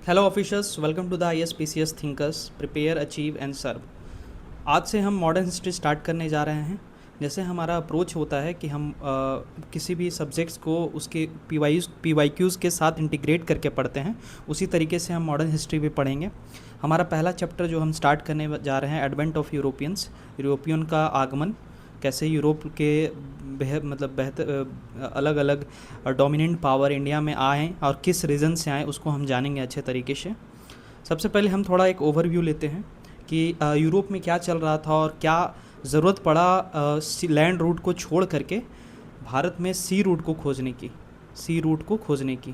Hello officers, welcome to the ISPCS thinkers prepare achieve and serve. आज से हम modern history start करने जा रहे हैं। जैसे हमारा अप्रोच होता है कि हम किसी भी सब्जेक्ट्स को उसके PYQs के साथ इंटीग्रेट करके पढ़ते हैं, उसी तरीके से हम मॉडर्न हिस्ट्री भी पढ़ेंगे। हमारा पहला चैप्टर जो हम स्टार्ट करने जा रहे हैं, एडवेंट ऑफ यूरोपियंस, यूरोपियन का आगमन, कैसे यूरोप के बेहतर अलग अलग डोमिनेंट पावर इंडिया में आए और किस रीज़न से आए उसको हम जानेंगे अच्छे तरीके से। सबसे पहले हम थोड़ा एक ओवरव्यू लेते हैं कि यूरोप में क्या चल रहा था और क्या ज़रूरत पड़ा लैंड रूट को छोड़ करके भारत में सी रूट को खोजने की।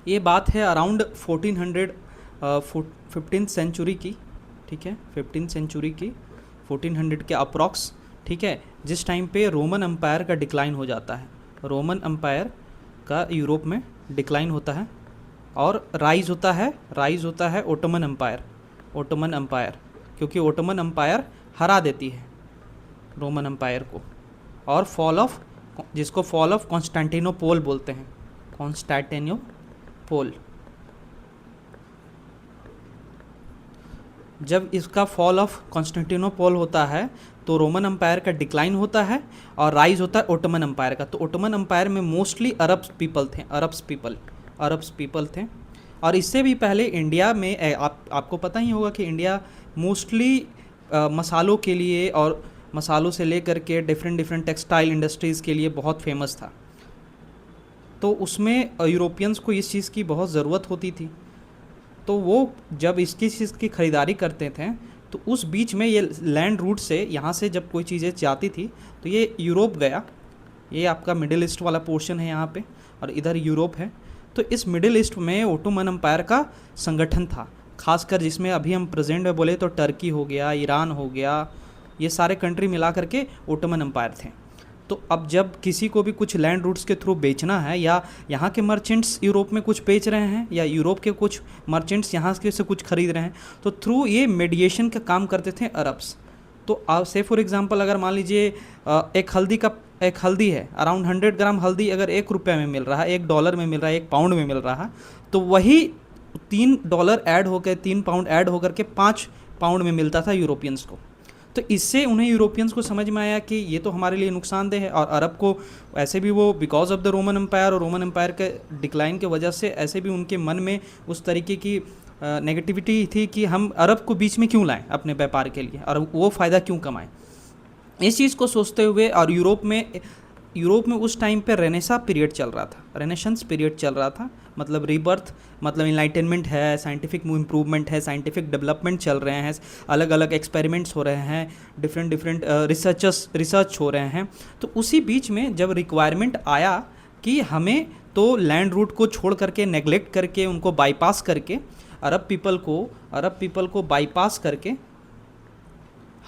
ये बात है अराउंड 15 सेंचुरी की, ठीक है, 15 सेंचुरी की, 1400 के अप्रॉक्स, ठीक है, जिस टाइम पे रोमन एम्पायर का डिक्लाइन हो जाता है। रोमन एम्पायर का यूरोप में डिक्लाइन होता है और राइज होता है ओटोमन एम्पायर, क्योंकि ओटोमन एम्पायर हरा देती है रोमन एम्पायर को। और जिसको फॉल ऑफ कॉन्स्टेंटिनोपोल बोलते हैं, कॉन्स्टेंटिनोपोल। जब इसका फॉल ऑफ कॉन्स्टेंटिनोपोल होता है तो रोमन एम्पायर का डिक्लाइन होता है और राइज होता है ओटोमन एम्पायर का। तो ओटोमन एम्पायर में मोस्टली अरब्स पीपल थे। और इससे भी पहले इंडिया में आपको पता ही होगा कि इंडिया मोस्टली मसालों के लिए और मसालों से लेकर के डिफरेंट टेक्सटाइल इंडस्ट्रीज़ के लिए बहुत फेमस था। तो उसमें यूरोपियंस को इस चीज़ की बहुत ज़रूरत होती थी। तो वो जब इसकी चीज़ की ख़रीदारी करते थे तो उस बीच में ये लैंड रूट से यहाँ से जब कोई चीज़ें जाती थी तो ये यूरोप गया। ये आपका मिडिल ईस्ट वाला पोर्शन है यहाँ पे और इधर यूरोप है। तो इस मिडिल ईस्ट में ओटोमन एम्पायर का संगठन था, खासकर जिसमें अभी हम प्रेजेंट में बोले तो टर्की हो गया, ईरान हो गया, ये सारे कंट्री मिला करके ओटोमन एम्पायर थे। तो अब जब किसी को भी कुछ लैंड रूट्स के थ्रू बेचना है, या यहाँ के मर्चेंट्स यूरोप में कुछ बेच रहे हैं या यूरोप के कुछ मर्चेंट्स यहाँ के से कुछ खरीद रहे हैं, तो थ्रू ये मीडिएशन का काम करते थे अरब्स। तो आप से फॉर एग्जांपल अगर मान लीजिए एक हल्दी है, अराउंड 100 ग्राम हल्दी अगर $1 में मिल रहा है, $1 में मिल रहा है, £1 में मिल रहा है, तो वही $3 ऐड होकर, £3 ऐड होकर के £5 में मिलता था यूरोपियंस को। तो इससे उन्हें यूरोपियंस को समझ में आया कि ये तो हमारे लिए नुकसानदेह है। और अरब को ऐसे भी वो because of the Roman Empire और रोमन एम्पायर के डिक्लाइन के वजह से ऐसे भी उनके मन में उस तरीके की नेगेटिविटी थी कि हम अरब को बीच में क्यों लाएं अपने व्यापार के लिए और वो फ़ायदा क्यों कमाएं। इस चीज़ को सोचते हुए और यूरोप में उस टाइम पे रेनेसां पीरियड चल रहा था, रेनेशंस पीरियड चल रहा था, मतलब रीबर्थ, मतलब इनलाइटनमेंट है, साइंटिफिक इम्प्रूवमेंट है, साइंटिफिक डेवलपमेंट चल रहे हैं, अलग अलग एक्सपेरिमेंट्स हो रहे हैं, डिफरेंट रिसर्च हो रहे हैं। तो उसी बीच में जब रिक्वायरमेंट आया कि हमें तो लैंड रूट को छोड़ करके, नेगलेक्ट करके, उनको बाईपास करके, अरब पीपल को बाईपास करके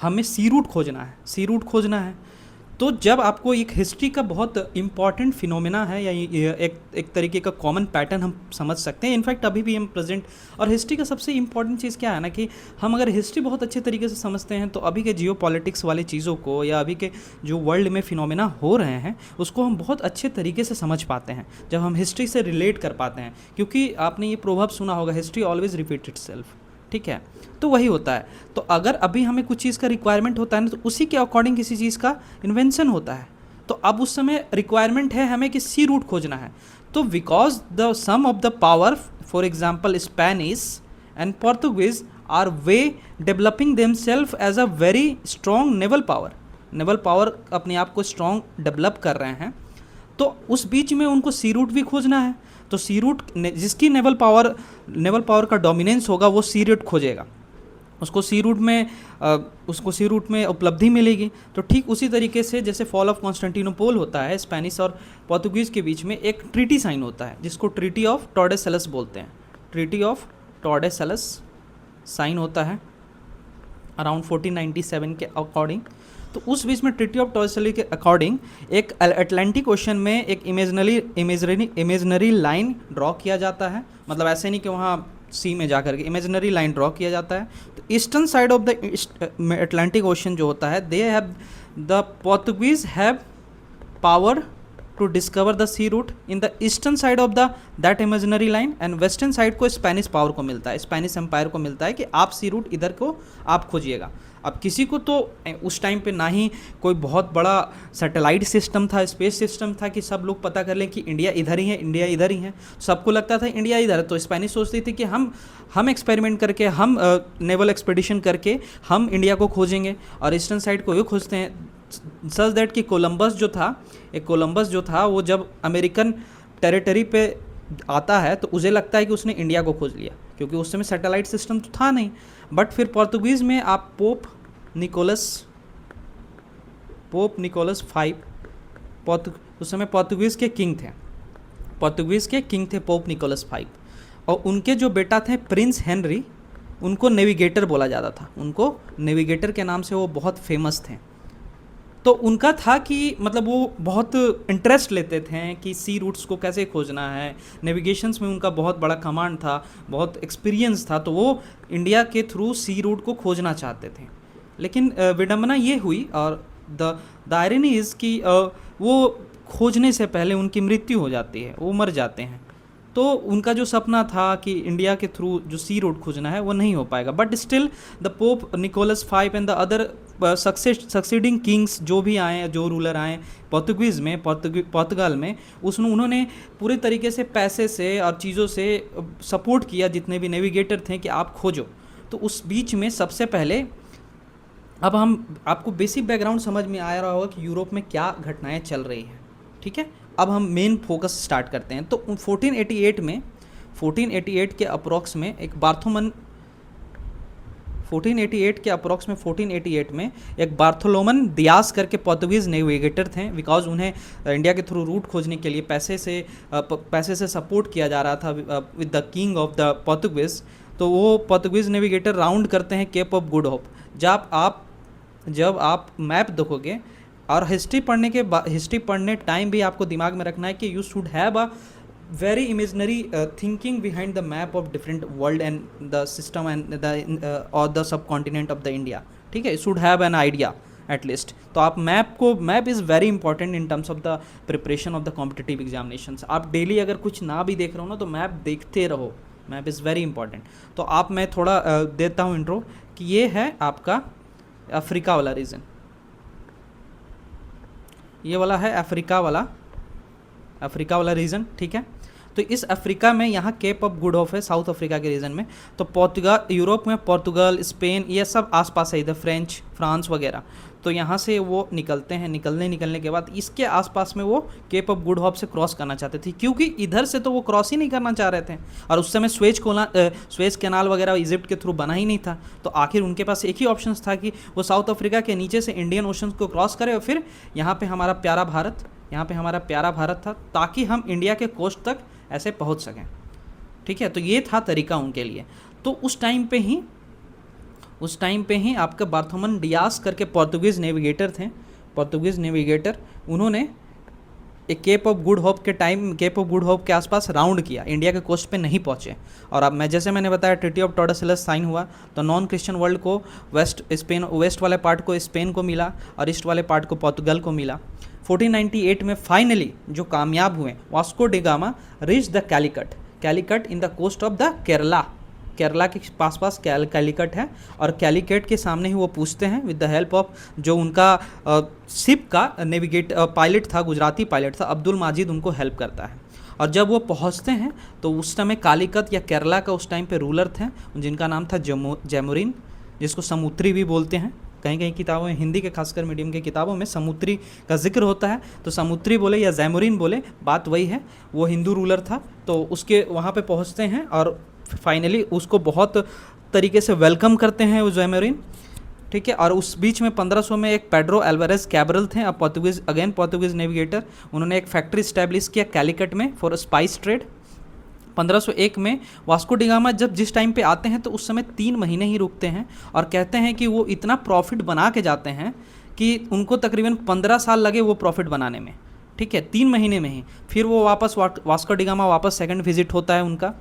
हमें सी रूट खोजना है। तो जब आपको एक हिस्ट्री का बहुत इम्पॉर्टेंट फिनोमेना है या एक तरीके का कॉमन पैटर्न हम समझ सकते हैं, इनफैक्ट अभी भी हम प्रेजेंट। और हिस्ट्री का सबसे इम्पॉर्टेंट चीज़ क्या है ना कि हम अगर हिस्ट्री बहुत अच्छे तरीके से समझते हैं तो अभी के जियो पॉलिटिक्स वाली चीज़ों को या अभी के जो वर्ल्ड में फिनोमेना हो रहे हैं उसको हम बहुत अच्छे तरीके से समझ पाते हैं जब हम हिस्ट्री से रिलेट कर पाते हैं। क्योंकि आपने ये प्रोवर्ब सुना होगा, हिस्ट्री ऑलवेज रिपीट इटसेल्फ, ठीक है। तो वही होता है। तो अगर अभी हमें कुछ चीज़ का रिक्वायरमेंट होता है ना, तो उसी के अकॉर्डिंग किसी चीज़ का इन्वेंशन होता है। तो अब उस समय रिक्वायरमेंट है हमें कि सी रूट खोजना है। तो because the sum of the power, for example Spanish and Portuguese are they developing themselves as a very strong naval power अपने आप को स्ट्रॉन्ग डेवलप कर रहे हैं। तो उस बीच में उनको सी रूट भी खोजना है। तो सी रूट, जिसकी नेवल पावर का डोमिनेंस होगा वो सी रूट खोजेगा, उसको सी रूट में उपलब्धि मिलेगी। तो ठीक उसी तरीके से जैसे फॉल ऑफ कॉन्स्टेंटिनोपोल होता है, स्पेनिश और पोर्तुगीज़ के बीच में एक ट्रीटी साइन होता है जिसको ट्रीटी ऑफ टॉर्डेसलस बोलते हैं। ट्रीटी ऑफ टॉर्डेसलस साइन होता है अराउंड 1497 के अकॉर्डिंग। तो उस बीच में ट्रीटी ऑफ टॉर्डेसलस के अकॉर्डिंग एक अटलांटिक ओशन में एक इमेजनरी लाइन ड्रॉ किया जाता है। मतलब ऐसे नहीं कि वहाँ सी में जाकर के इमेजनरी लाइन ड्रॉ किया जाता है। तो eastern side of the Atlantic Ocean जो होता है, they have the Portuguese have power to discover the sea route in the eastern side of the that imaginary line, and western side को Spanish power को मिलता है, Spanish empire को मिलता है कि आप सी रूट इधर को आप खोजिएगा। अब किसी को तो उस टाइम पे ना ही कोई बहुत बड़ा सैटेलाइट सिस्टम था, स्पेस सिस्टम था कि सब लोग पता कर लें कि इंडिया इधर ही है, इंडिया इधर ही है। सबको लगता था इंडिया इधर है, तो स्पेनिश सोचती थी कि हम एक्सपेरिमेंट करके, हम नेवल एक्सपेडिशन करके हम इंडिया को खोजेंगे, और ईस्टर्न साइड को ये खोजते हैं। सच दैट कि कोलंबस जो था वो जब अमेरिकन टेरिटरी पे आता है तो उसे लगता है कि उसने इंडिया को खोज लिया, क्योंकि उस समय सैटेलाइट सिस्टम तो था नहीं। बट फिर पोर्तुगीज़ में आप पोप निकोलस V, उस समय पोर्तुगीज़ के किंग थे पोप निकोलस V, और उनके जो बेटा थे प्रिंस हेनरी, उनको नेविगेटर बोला जाता था, उनको नेविगेटर के नाम से वो बहुत फेमस थे। तो उनका था कि मतलब वो बहुत इंटरेस्ट लेते थे कि सी रूट्स को कैसे खोजना है, नेविगेशंस में उनका बहुत बड़ा कमांड था, बहुत एक्सपीरियंस था, तो वो इंडिया के थ्रू सी रूट को खोजना चाहते थे। लेकिन विडंबना ये हुई, और द आयरनी इज़ कि वो खोजने से पहले उनकी मृत्यु हो जाती है, वो मर जाते हैं। तो उनका जो सपना था कि इंडिया के थ्रू जो सी रूट खोजना है वो नहीं हो पाएगा। But still the Pope Nicholas V and the other succeeding kings जो भी आए, जो रूलर आए पोर्तुगाल में, उन्होंने पूरे तरीके से पैसे से और चीज़ों से सपोर्ट किया जितने भी नेविगेटर थे कि आप खोजो। तो उस बीच में सबसे पहले, अब आपको बेसिक बैकग्राउंड समझ में आ रहा होगा कि यूरोप में क्या घटनाएं चल रही हैं, ठीक है। अब हम मेन फोकस स्टार्ट करते हैं। तो 1488 के अप्रॉक्स में एक 1488 में एक बार्थोलोमन दियास करके पोर्तुगीज़ नेविगेटर थे, बिकॉज उन्हें इंडिया के थ्रू रूट खोजने के लिए पैसे से सपोर्ट किया जा रहा था with the king of the Portuguese. तो वो पोर्तुगीज़ नेविगेटर राउंड करते हैं केप ऑफ गुड होप। जब आप मैप देखोगे, और हिस्ट्री पढ़ने टाइम भी आपको दिमाग में रखना है कि you should have a very imaginary thinking behind the map of different world and the system and और the sub continent of the India, ठीक है। Should have an idea at least. तो आप map is very important in terms of the preparation of the competitive examinations. आप daily अगर कुछ ना भी देख रहे हो ना, तो मैप देखते रहो, मैप इज़ वेरी इंपॉर्टेंट। तो मैं थोड़ा देता हूँ इंट्रो कि ये है आपका अफ्रीका वाला रीजन, ये वाला है अफ्रीका वाला रीजन, ठीक है। तो इस अफ्रीका में यहाँ केप ऑफ गुड होप है, साउथ अफ्रीका के रीजन में। तो यूरोप में पोर्तुगल, स्पेन, ये सब आसपास है, इधर फ्रांस वगैरह। तो यहाँ से वो निकलते हैं, निकलने के बाद इसके आसपास में वो केप ऑफ गुड होप से क्रॉस करना चाहते थे, क्योंकि इधर से तो वो क्रॉस ही नहीं करना चाह रहे थे, और उस समय स्वेज कैनाल वगैरह इजिप्ट के थ्रू बना ही नहीं था। तो आखिर उनके पास एक ही ऑप्शन था कि वो साउथ अफ्रीका के नीचे से इंडियन ओशन को क्रॉस करे, और फिर यहाँ पे हमारा प्यारा भारत था, ताकि हम इंडिया के कोस्ट तक ऐसे पहुँच सकें, ठीक है। तो ये था तरीका उनके लिए। तो उस टाइम पे ही आपका बार्थोलोमन डियास करके पोर्तुगीज़ नेविगेटर उन्होंने एक केप ऑफ गुड होप के आसपास राउंड किया, इंडिया के कोस्ट पे नहीं पहुँचे। और अब मैंने बताया ट्रीटी ऑफ टॉर्डेसिलस साइन हुआ, तो नॉन क्रिश्चियन वर्ल्ड को वेस्ट वाले पार्ट को स्पेन को मिला, और ईस्ट वाले पार्ट को पोर्तुगल को मिला। 1498 में फाइनली जो कामयाब हुए, Vasco da Gama reach the Calicut in the coast of the Kerala के पास कैलिकट है, और कैलिकट के सामने ही वो पूछते हैं विद द हेल्प ऑफ जो उनका शिप का पायलट था, गुजराती पायलट था, अब्दुल माजिद, उनको हेल्प करता है। और जब वो पहुंचते हैं तो उस समय कालिकत या केरला का उस टाइम पे रूलर थे, जिनका नाम था जैमुरीन, जिसको समुद्री भी बोलते हैं। कहीं किताबों में, हिंदी के खासकर मीडियम के किताबों में समुद्री का जिक्र होता है, तो समुद्री बोले या जैमुरीन बोले, बात वही है। वो हिंदू रूलर था। तो उसके वहाँ पे पहुँचते हैं और फाइनली उसको बहुत तरीके से वेलकम करते हैं वो जैमुरीन, ठीक है। और उस बीच में 1500 में एक पेड्रो एल्वारेज कैब्रल थे, अब पोर्तुगीज़ नेविगेटर, उन्होंने एक फैक्ट्री इस्टेब्लिश किया कैलिकट में फॉर स्पाइस ट्रेड। 1501 में वास्को डी गामा जिस टाइम पे आते हैं तो उस समय 3 महीने ही रुकते हैं, और कहते हैं कि वो इतना प्रॉफिट बना के जाते हैं कि उनको तकरीबन 15 साल लगे वो प्रॉफिट बनाने में, ठीक है, 3 महीने में ही। फिर वो वास्को डी गामा वापस सेकंड विजिट होता है उनका,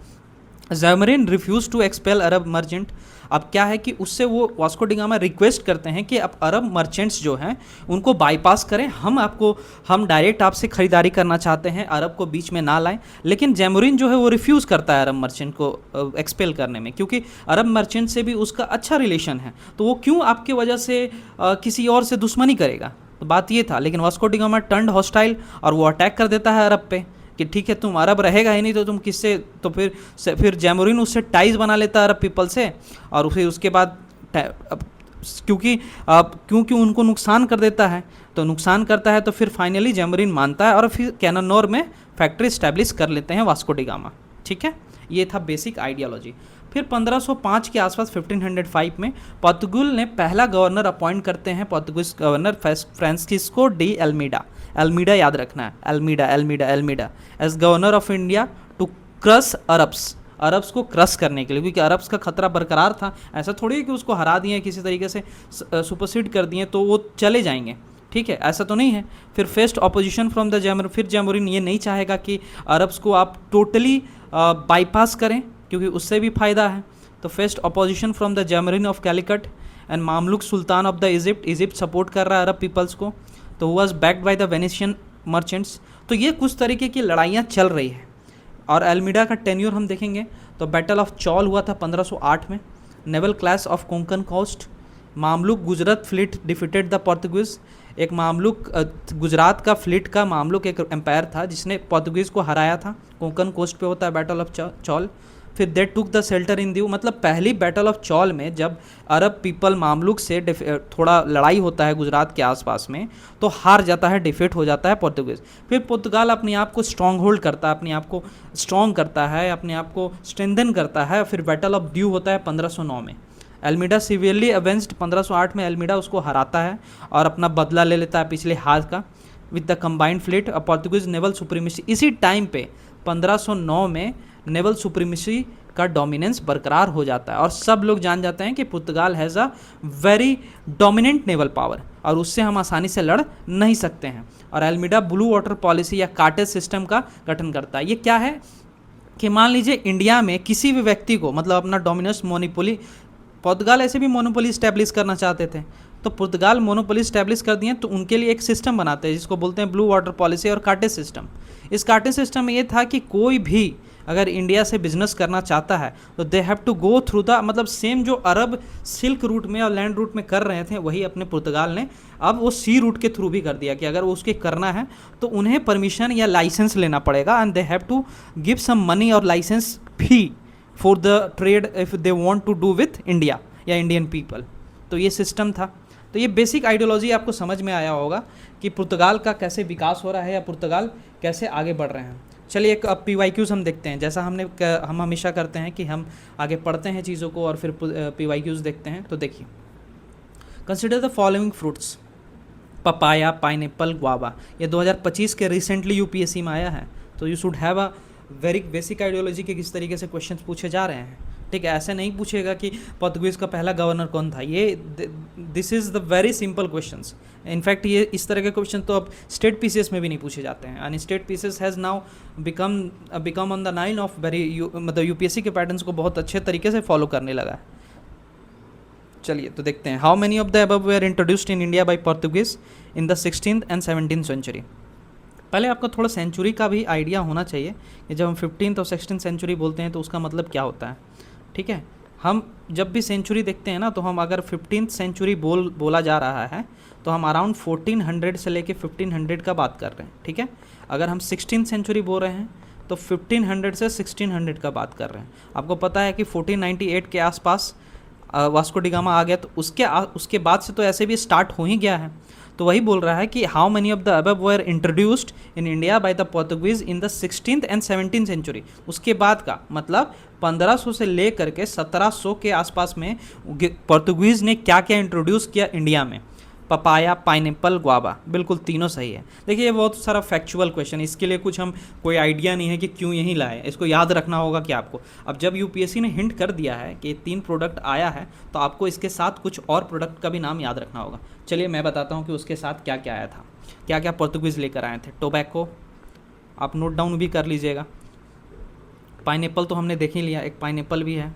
Zamorin refuse to expel Arab merchant. अब क्या है कि उससे वो वास्को डी गामा रिक्वेस्ट करते हैं कि अब अरब मर्चेंट्स जो हैं उनको बाईपास करें, हम डायरेक्ट आपसे ख़रीदारी करना चाहते हैं, अरब को बीच में ना लाएं। लेकिन ज़ैमरिन जो है वो रिफ्यूज़ करता है अरब मर्चेंट को एक्सपेल करने में, क्योंकि अरब मर्चेंट से भी उसका अच्छा रिलेशन है, तो वो क्यों आपके वजह से किसी और से दुश्मनी करेगा। तो बात ये था, लेकिन Vasco da gamma turned hostile और वो अटैक कर देता है अरब पे कि ठीक है तुम अरब रहेगा ही नहीं तो तुम किससे, तो फिर ज़ैमरिन उससे टाइज बना लेता है अरब पीपल से, और फिर उसके बाद क्योंकि उनको नुकसान कर देता है, तो नुकसान करता है तो फिर फाइनली ज़ैमरिन मानता है और फिर कैनानोर में फैक्ट्री इस्टेब्लिश कर लेते हैं वास्को डी गामा। ठीक है, ये था बेसिक आइडियोलॉजी। फिर 1505 के आसपास 1505 में पोर्तुगल ने पहला गवर्नर अपॉइंट करते हैं, Portuguese governor Francisco de Almeida, Almeida याद रखना है, Almeida Almeida Almeida, as governor of India to crush Arabs को क्रश करने के लिए, क्योंकि अरब्स का खतरा बरकरार था। ऐसा थोड़ी है कि उसको हरा दिए किसी तरीके से सुपरसीड कर दिए तो वो चले जाएंगे, ठीक है, ऐसा तो नहीं है। फिर फेस्ट ऑपोजिशन फ्रॉम द ज़ैमरिन, फिर ज़ैमरिन ये नहीं चाहेगा कि अरब्स को आप टोटली बाईपास करें, क्योंकि उससे भी फ़ायदा है। तो faced opposition from the Zamorin of Calicut and Mamluk sultan of the Egypt support कर रहा है अरब पीपल्स को, तो was backed by the Venetian merchants. तो ये कुछ तरीके की लड़ाइयाँ चल रही है। और एल्मीडा का टेन्योर हम देखेंगे तो बैटल ऑफ चौल हुआ था 1508 में, naval clash of Konkan coast, Mamluk Gujarat fleet defeated the Portuguese. एक मामलुक गुजरात का फ्लीट का मामलुक एक एम्पायर था जिसने पोर्तुगीज़ को हराया था, कोंकण कोस्ट पे होता है बैटल ऑफ चौल। फिर they took the shelter in Diu, मतलब पहली बैटल ऑफ चौल में जब अरब पीपल मामलुक से थोड़ा लड़ाई होता है गुजरात के आसपास में, तो हार जाता है, डिफीट हो जाता है पोर्तुगीज़। फिर पुर्तगाल अपने आप को स्ट्रॉन्ग होल्ड करता है, अपने आप को स्ट्रॉन्ग करता है, अपने आप को स्ट्रेंथन करता है। फिर बैटल ऑफ ड्यू होता है 1509 में, एल्मीडा सिवियरली अवेंस्ड, 1508 में एल्मीडा उसको हराता है और अपना बदला ले लेता है पिछले हार का with the combined fleet Portuguese naval supremacy. इसी टाइम पे 1509 में नेवल सुप्रीमेसी का डोमिनेंस बरकरार हो जाता है और सब लोग जान जाते हैं कि Portugal has a very dominant naval power और उससे हम आसानी से लड़ नहीं सकते हैं। और एल्मीडा ब्लू वाटर पॉलिसी या कार्टेज सिस्टम का गठन करता है। ये क्या है कि मान लीजिए इंडिया में किसी भी व्यक्ति को, मतलब अपना डोमिनेंस मोनोपोली, पुर्तगाल ऐसे भी मोनोपोली स्टैब्लिश करना चाहते थे, तो पुर्तगाल मोनोपोली स्टैब्लिश कर दिए, तो उनके लिए एक सिस्टम बनाते हैं जिसको बोलते हैं ब्लू वाटर पॉलिसी और कार्टेज सिस्टम। इस कार्टेज सिस्टम में ये था कि कोई भी अगर इंडिया से बिजनेस करना चाहता है तो they have to go through the, मतलब सेम जो अरब सिल्क रूट में और लैंड रूट में कर रहे थे वही अपने पुर्तगाल ने अब वो सी रूट के थ्रू भी कर दिया कि अगर वो उसके करना है तो उन्हें परमिशन या लाइसेंस लेना पड़ेगा and they have to give some money और licence fee for the trade if they want to do with India या इंडियन पीपल। तो ये सिस्टम था। तो ये बेसिक आइडियोलॉजी आपको समझ में आया होगा कि पुर्तगाल का कैसे विकास हो रहा है या पुर्तगाल कैसे आगे बढ़ रहे हैं। चलिए एक अब PYQs हम देखते हैं, जैसा हम हमेशा करते हैं कि हम आगे पढ़ते हैं चीज़ों को और फिर PYQs देखते हैं। तो देखिए, consider the following fruits, papaya, pineapple, guava. ये 2025 के रिसेंटली UPSC में आया है, तो you should have a very basic ideology के किस तरीके से क्वेश्चन पूछे जा रहे हैं। ठीक है, ऐसे नहीं पूछेगा कि पोर्तुगीज़ का पहला गवर्नर कौन था। ये this is the very simple questions. In fact ये इस तरह के क्वेश्चन तो अब स्टेट PCS में भी नहीं पूछे जाते हैं, and state PCS has now become on the line of very मतलब UPSC के पैटर्न्स को बहुत अच्छे तरीके से फॉलो करने लगा है। चलिए तो देखते हैं, how many of the above were introduced in India by Portuguese in the 16th and 17th century. पहले आपको थोड़ा सेंचुरी का भी आइडिया होना चाहिए कि जब हम 15th और 16th सेंचुरी बोलते हैं तो उसका मतलब क्या होता है। ठीक है, हम जब भी सेंचुरी देखते हैं ना, तो हम अगर 15th सेंचुरी बोला जा रहा है तो हम अराउंड 1400 से लेके 1500 का बात कर रहे हैं। ठीक है, अगर हम 16th सेंचुरी बोल रहे हैं तो 1500 से 1600 का बात कर रहे हैं। आपको पता है कि 1498 के आसपास वास्को डी गामा आ गया, तो उसके बाद से तो ऐसे भी स्टार्ट हो ही गया है। तो वही बोल रहा है कि how many of the above were introduced in India by the Portuguese in the 16th and 17th century. उसके बाद का मतलब 1500 से ले करके 1700 के आसपास में पोर्तुगीज़ ने क्या क्या इंट्रोड्यूस किया इंडिया में। पपाया, पाइनएप्पल, गुआवा, बिल्कुल तीनों सही है। देखिए ये बहुत सारा फैक्चुअल क्वेश्चन, इसके लिए कुछ हम कोई आइडिया नहीं है कि क्यों यही लाए, इसको याद रखना होगा कि आपको। अब जब UPSC ने हिंट कर दिया है कि 3 प्रोडक्ट आया है तो आपको इसके साथ कुछ और प्रोडक्ट का भी नाम याद रखना होगा। चलिए मैं बताता हूँ कि उसके साथ क्या क्या आया था, क्या क्या पोर्तुगीज़ लेकर आए थे। टोबैको, आप नोट डाउन भी कर लीजिएगा। पाइनएप्पल तो हमने देख ही लिया, एक पाइनएप्पल भी है,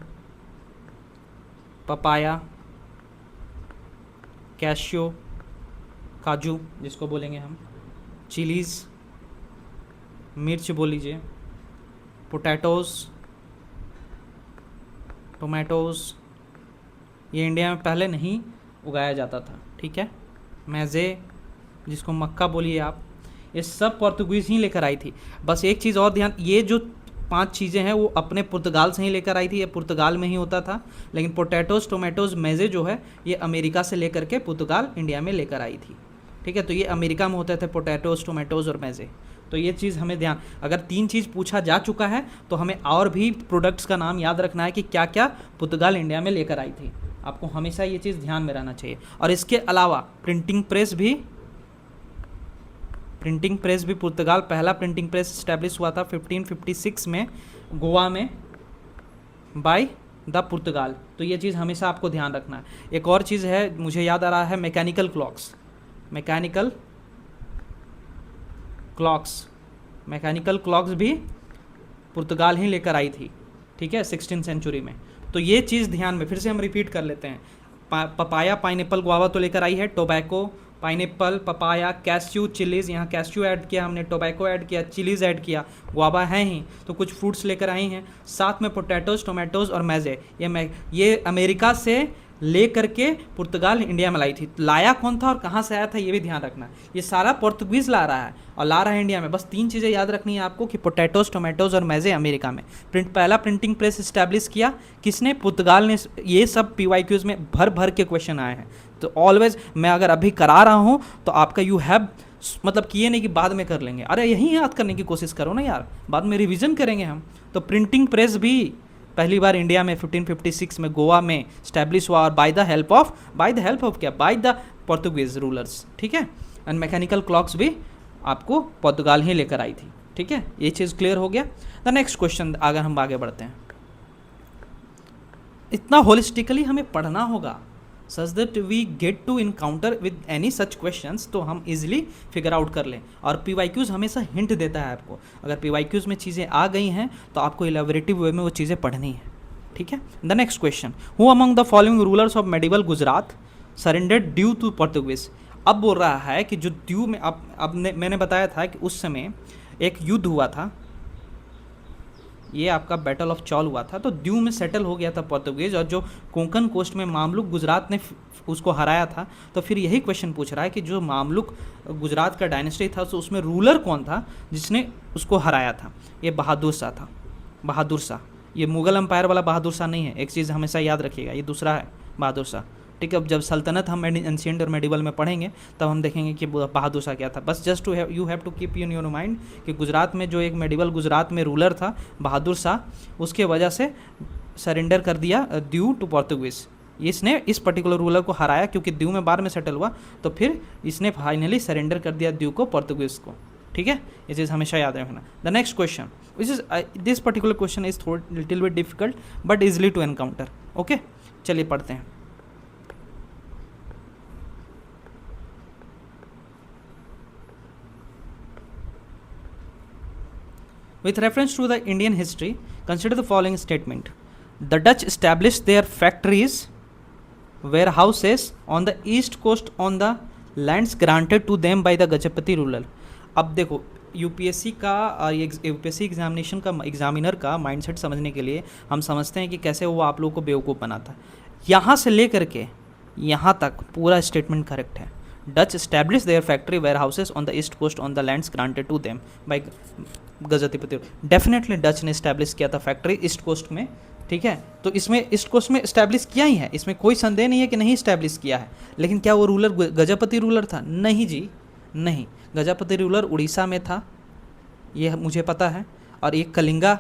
पपाया, कैशियो, काजू जिसको बोलेंगे हम, चिलीज़, मिर्च बोल लीजिए, पोटैटोज़, टोमेटोज़, ये इंडिया में पहले नहीं उगाया जाता था, ठीक है। मैज़े जिसको मक्का बोलिए आप, ये सब पुर्तगाल ही लेकर आई थी। बस एक चीज़ और ध्यान, ये जो 5 चीज़ें हैं वो अपने पुर्तगाल से ही लेकर आई थी, ये पुर्तगाल में ही होता था। लेकिन पोटैटोज़, टोमेटोज़, मैज़े जो है ये अमेरिका से लेकर के पुर्तगाल इंडिया में लेकर आई थी, ठीक है। तो ये अमेरिका में होते थे पोटैटोज़, टोमेटोज़ और मैज़े। तो ये चीज़ हमें ध्यान, अगर 3 चीज़ पूछा जा चुका है तो हमें और भी प्रोडक्ट्स का नाम याद रखना है कि क्या क्या पुर्तगाल इंडिया में लेकर आई थी। आपको हमेशा ये चीज़ ध्यान में रहना चाहिए। और इसके अलावा प्रिंटिंग प्रेस भी पुर्तगाल, पहला प्रिंटिंग प्रेस इस्टेब्लिश हुआ था 1556 में गोवा में बाय द पुर्तगाल। तो ये चीज़ हमेशा आपको ध्यान रखना है। एक और चीज़ है मुझे याद आ रहा है, मैकेनिकल क्लॉक्स भी पुर्तगाल ही लेकर आई थी, ठीक है, 16th सेंचुरी में। तो ये चीज़ ध्यान में, फिर से हम रिपीट कर लेते हैं। पपाया, पाइनएप्पल, गुआवा तो लेकर आई है, tobacco, pineapple, papaya, cashew, chillies, यहाँ कैश्यू ऐड किया हमने, टोबैको ऐड किया, चिलीज़ ऐड किया, गुआवा है ही, तो कुछ फ्रूट्स लेकर आई हैं। साथ में पोटैटोज़, टोमेटोज़ और मैज़े, ये अमेरिका से ले करके पुर्तगाल इंडिया में लाई थी। लाया कौन था और कहाँ से आया था ये भी ध्यान रखना। ये सारा पुर्तगीज़ ला रहा है और ला रहा है इंडिया में। बस 3 चीज़ें याद रखनी है आपको कि पोटैटोज़, टोमेटोज़ और मैज़े अमेरिका में। पहला प्रिंटिंग प्रेस इस्टेब्लिश किया किसने? पुर्तगाल ने। ये सब PYQs में भर भर के क्वेश्चन आए हैं। तो ऑलवेज मैं अगर अभी करा रहा हूँ तो आपका यू हैव, मतलब किए नहीं कि बाद में कर लेंगे, अरे यही याद करने की कोशिश करो ना यार, बाद में रिवीजन करेंगे हम। तो प्रिंटिंग प्रेस भी पहली बार इंडिया में 1556 में गोवा में स्टैब्लिश हुआ, और बाय द हेल्प ऑफ क्या, बाय द पोर्तुगीज रूलर्स, ठीक है। एंड मैकेनिकल क्लॉक्स भी आपको पुर्तगाल ही लेकर आई थी, ठीक है। ये चीज़ क्लियर हो गया। द नेक्स्ट क्वेश्चन, अगर हम आगे बढ़ते हैं, इतना होलिस्टिकली हमें पढ़ना होगा such that we get to encounter with any such questions, तो हम इजीली फिगर आउट कर लें। और PYQs हमेशा हिंट देता है आपको, अगर PYQs में चीज़ें आ गई हैं तो आपको इलेबोरेटिव वे में वो चीज़ें पढ़नी है, ठीक है। The next question, who among the following rulers of medieval Gujarat surrendered due to Portuguese. अब बोल रहा है कि जो ड्यू में, अब मैंने बताया था कि उस समय एक युद्ध हुआ था, ये आपका बैटल ऑफ चौल हुआ था, तो ड्यू में सेटल हो गया था पोर्तुगीज, और जो कोंकण कोस्ट में मामलुक गुजरात ने उसको हराया था। तो फिर यही क्वेश्चन पूछ रहा है कि जो मामलुक गुजरात का डायनेस्टी था तो उसमें रूलर कौन था जिसने उसको हराया था? ये बहादुर शाह था, बहादुर शाह। ये मुगल एम्पायर वाला बहादुर शाह नहीं है, एक चीज़ हमेशा याद रखिएगा, ये दूसरा है बहादुर शाह, ठीक है। अब जब सल्तनत हम एंशिएंट और मेडिवल में पढ़ेंगे तब हम देखेंगे कि बहादुर शाह क्या था। बस just to you have to keep in your mind कि गुजरात में जो एक मेडिवल गुजरात में रूलर था बहादुर शाह, उसके वजह से सरेंडर कर दिया ड्यू टू पोर्तुगीज। इसने इस पर्टिकुलर रूलर को हराया क्योंकि ड्यू में बाद में सेटल हुआ, तो फिर इसने फाइनली सरेंडर कर दिया ड्यू को पोर्तुगीज को, ठीक है। ये चीज़ हमेशा याद रखना। The next question, which is this particular question is थोड़ा little bit difficult but easily to encounter, okay. चलिए पढ़ते हैं। With reference to the Indian history, consider the following statement. The Dutch established their factories, warehouses on the east coast on the lands granted to them by the Gajapati ruler. अब देखो UPSC का UPSC examination का examiner का mindset समझने के लिए हम समझते हैं कि कैसे वो आप लोगों को बेवकूफ़ बनाता है। यहाँ से लेकर के यहाँ तक पूरा स्टेटमेंट करेक्ट है। Dutch established their factory warehouses on the east coast on the lands granted to them by Gajapati. Definitely Dutch ने इस्टेब्लिश किया था फैक्ट्री ईस्ट कोस्ट में, ठीक है। तो इसमें ईस्ट कोस्ट में इस्टेब्लिश किया ही है, इसमें कोई संदेह नहीं है कि नहीं इस्टेब्लिश किया है। लेकिन क्या वो रूलर गजपति रूलर था? नहीं जी, नहीं। गजपति रूलर उड़ीसा में था, ये मुझे पता है। और एक कलिंगा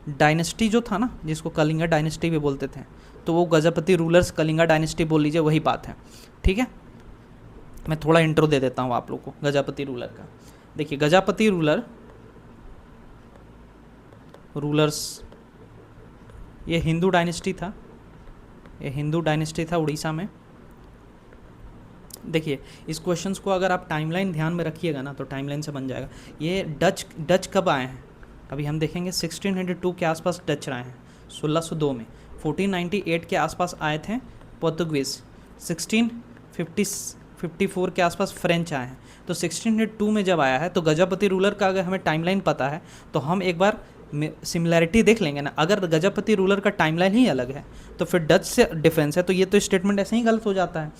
डायनेस्टी जो था ना, जिसको कलिंगा डायनेस्टी भी बोलते थे, तो वो गजपति रूलर्स कलिंगा डायनेस्टी बोल लीजिए, वही बात है, ठीक है। मैं थोड़ा इंट्रो दे देता हूँ आप लोग को गजपति रूलर का। देखिए गजपति रूलर्स ये हिंदू डायनेस्टी था, ये हिंदू डायनेस्टी था उड़ीसा में। देखिए इस क्वेश्चंस को अगर आप टाइमलाइन ध्यान में रखिएगा ना तो टाइमलाइन से बन जाएगा। ये डच कब आए हैं? अभी हम देखेंगे 1602 के आसपास डच आए हैं 1602 में, 1498 के आसपास आए थे पोर्तुगीज़, 1654 के आसपास फ्रेंच आए हैं। तो 1602 में जब आया है तो गजपति रूलर का अगर हमें टाइमलाइन पता है तो हम एक बार सिमिलैरिटी देख लेंगे ना। अगर गजपति रूलर का टाइमलाइन ही अलग है तो फिर डच से डिफरेंस है, तो ये तो स्टेटमेंट ऐसे ही गलत हो जाता है।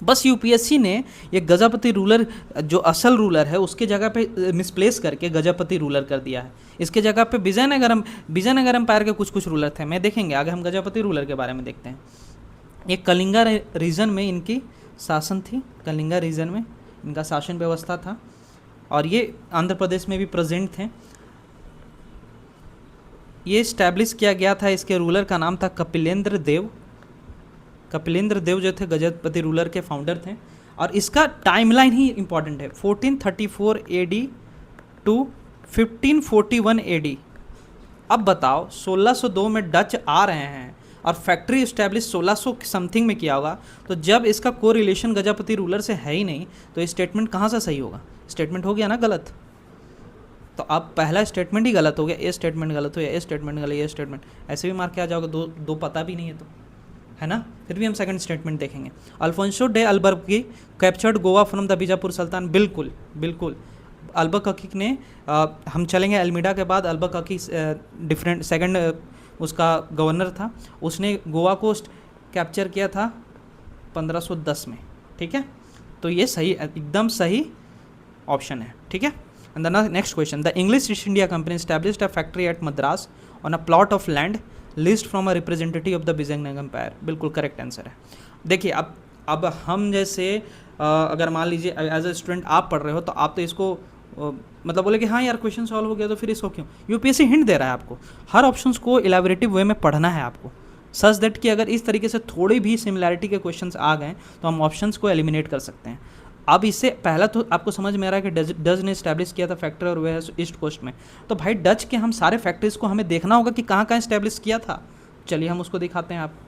बस यूपीएससी ने ये गजपति रूलर जो असल रूलर है उसके जगह पे मिसप्लेस करके गजपति रूलर कर दिया है। इसके जगह पे विजयनगर एम्पायर के कुछ कुछ रूलर थे, मैं देखेंगे आगे, हम गजपति रूलर के बारे में देखते हैं। ये कलिंगा रीजन में इनकी शासन थी, कलिंगा रीजन में इनका शासन व्यवस्था था, और ये आंध्र प्रदेश में भी प्रेजेंट थे। ये इस्टेब्लिश किया गया था, इसके रूलर का नाम था कपिलेंद्र देव। कपिलेंद्र देव जो थे गजपति रूलर के फाउंडर थे, और इसका टाइमलाइन ही इंपॉर्टेंट है, 1434 एडी टू 1541 एडी। अब बताओ 1602 में डच आ रहे हैं और फैक्ट्री इस्टेब्लिश 1600 समथिंग में किया होगा, तो जब इसका को रिलेशन गजपति रूलर से है ही नहीं तो ये स्टेटमेंट कहाँ से सही होगा? स्टेटमेंट हो गया ना गलत। तो अब पहला स्टेटमेंट ही गलत हो गया, ये स्टेटमेंट गलत हो गया, ये स्टेटमेंट गलत, ये स्टेटमेंट, ऐसे भी मार के आ जाओगे, दो पता भी नहीं है तो, है ना। फिर भी हम सेकंड स्टेटमेंट देखेंगे। Alfonso de Albuquerque captured Goa from the Bijapur sultan. बिल्कुल बिल्कुल, अल्बुकर्क ने हम चलेंगे अल्मीडा के बाद, अल्बुकर्क डिफरेंट सेकंड उसका गवर्नर था, उसने गोवा को कैप्चर किया था 1510 में, ठीक है। तो ये सही, एकदम सही ऑप्शन है, ठीक है। And the next question, the English East India Company established a factory at Madras on a plot of land leased from a representative of the Vijayanagar empire. बिल्कुल करेक्ट आंसर है। देखिए अब हम जैसे अगर मान लीजिए एज अ स्टूडेंट आप पढ़ रहे हो तो आप तो इसको मतलब बोले कि हाँ यार क्वेश्चन सॉल्व हो गया तो फिर इसको क्यों, यूपीएससी हिंट दे रहा है आपको, हर ऑप्शंस को इलेबोरेटिव वे में पढ़ना है आपको, सच दैट कि अगर इस तरीके से थोड़ी भी सिमिलैरिटी के क्वेश्चंस आ गए तो हम ऑप्शंस को एलिमिनेट कर सकते हैं। अब इससे पहला तो आपको समझ में आ रहा है कि डच ने इस्टेब्लिश किया था फैक्ट्री और वेयर ईस्ट कोस्ट में, तो भाई डच के हम सारे फैक्ट्रीज को हमें देखना होगा कि कहाँ कहाँ इस्टेब्लिश किया था। चलिए हम उसको दिखाते हैं आपको।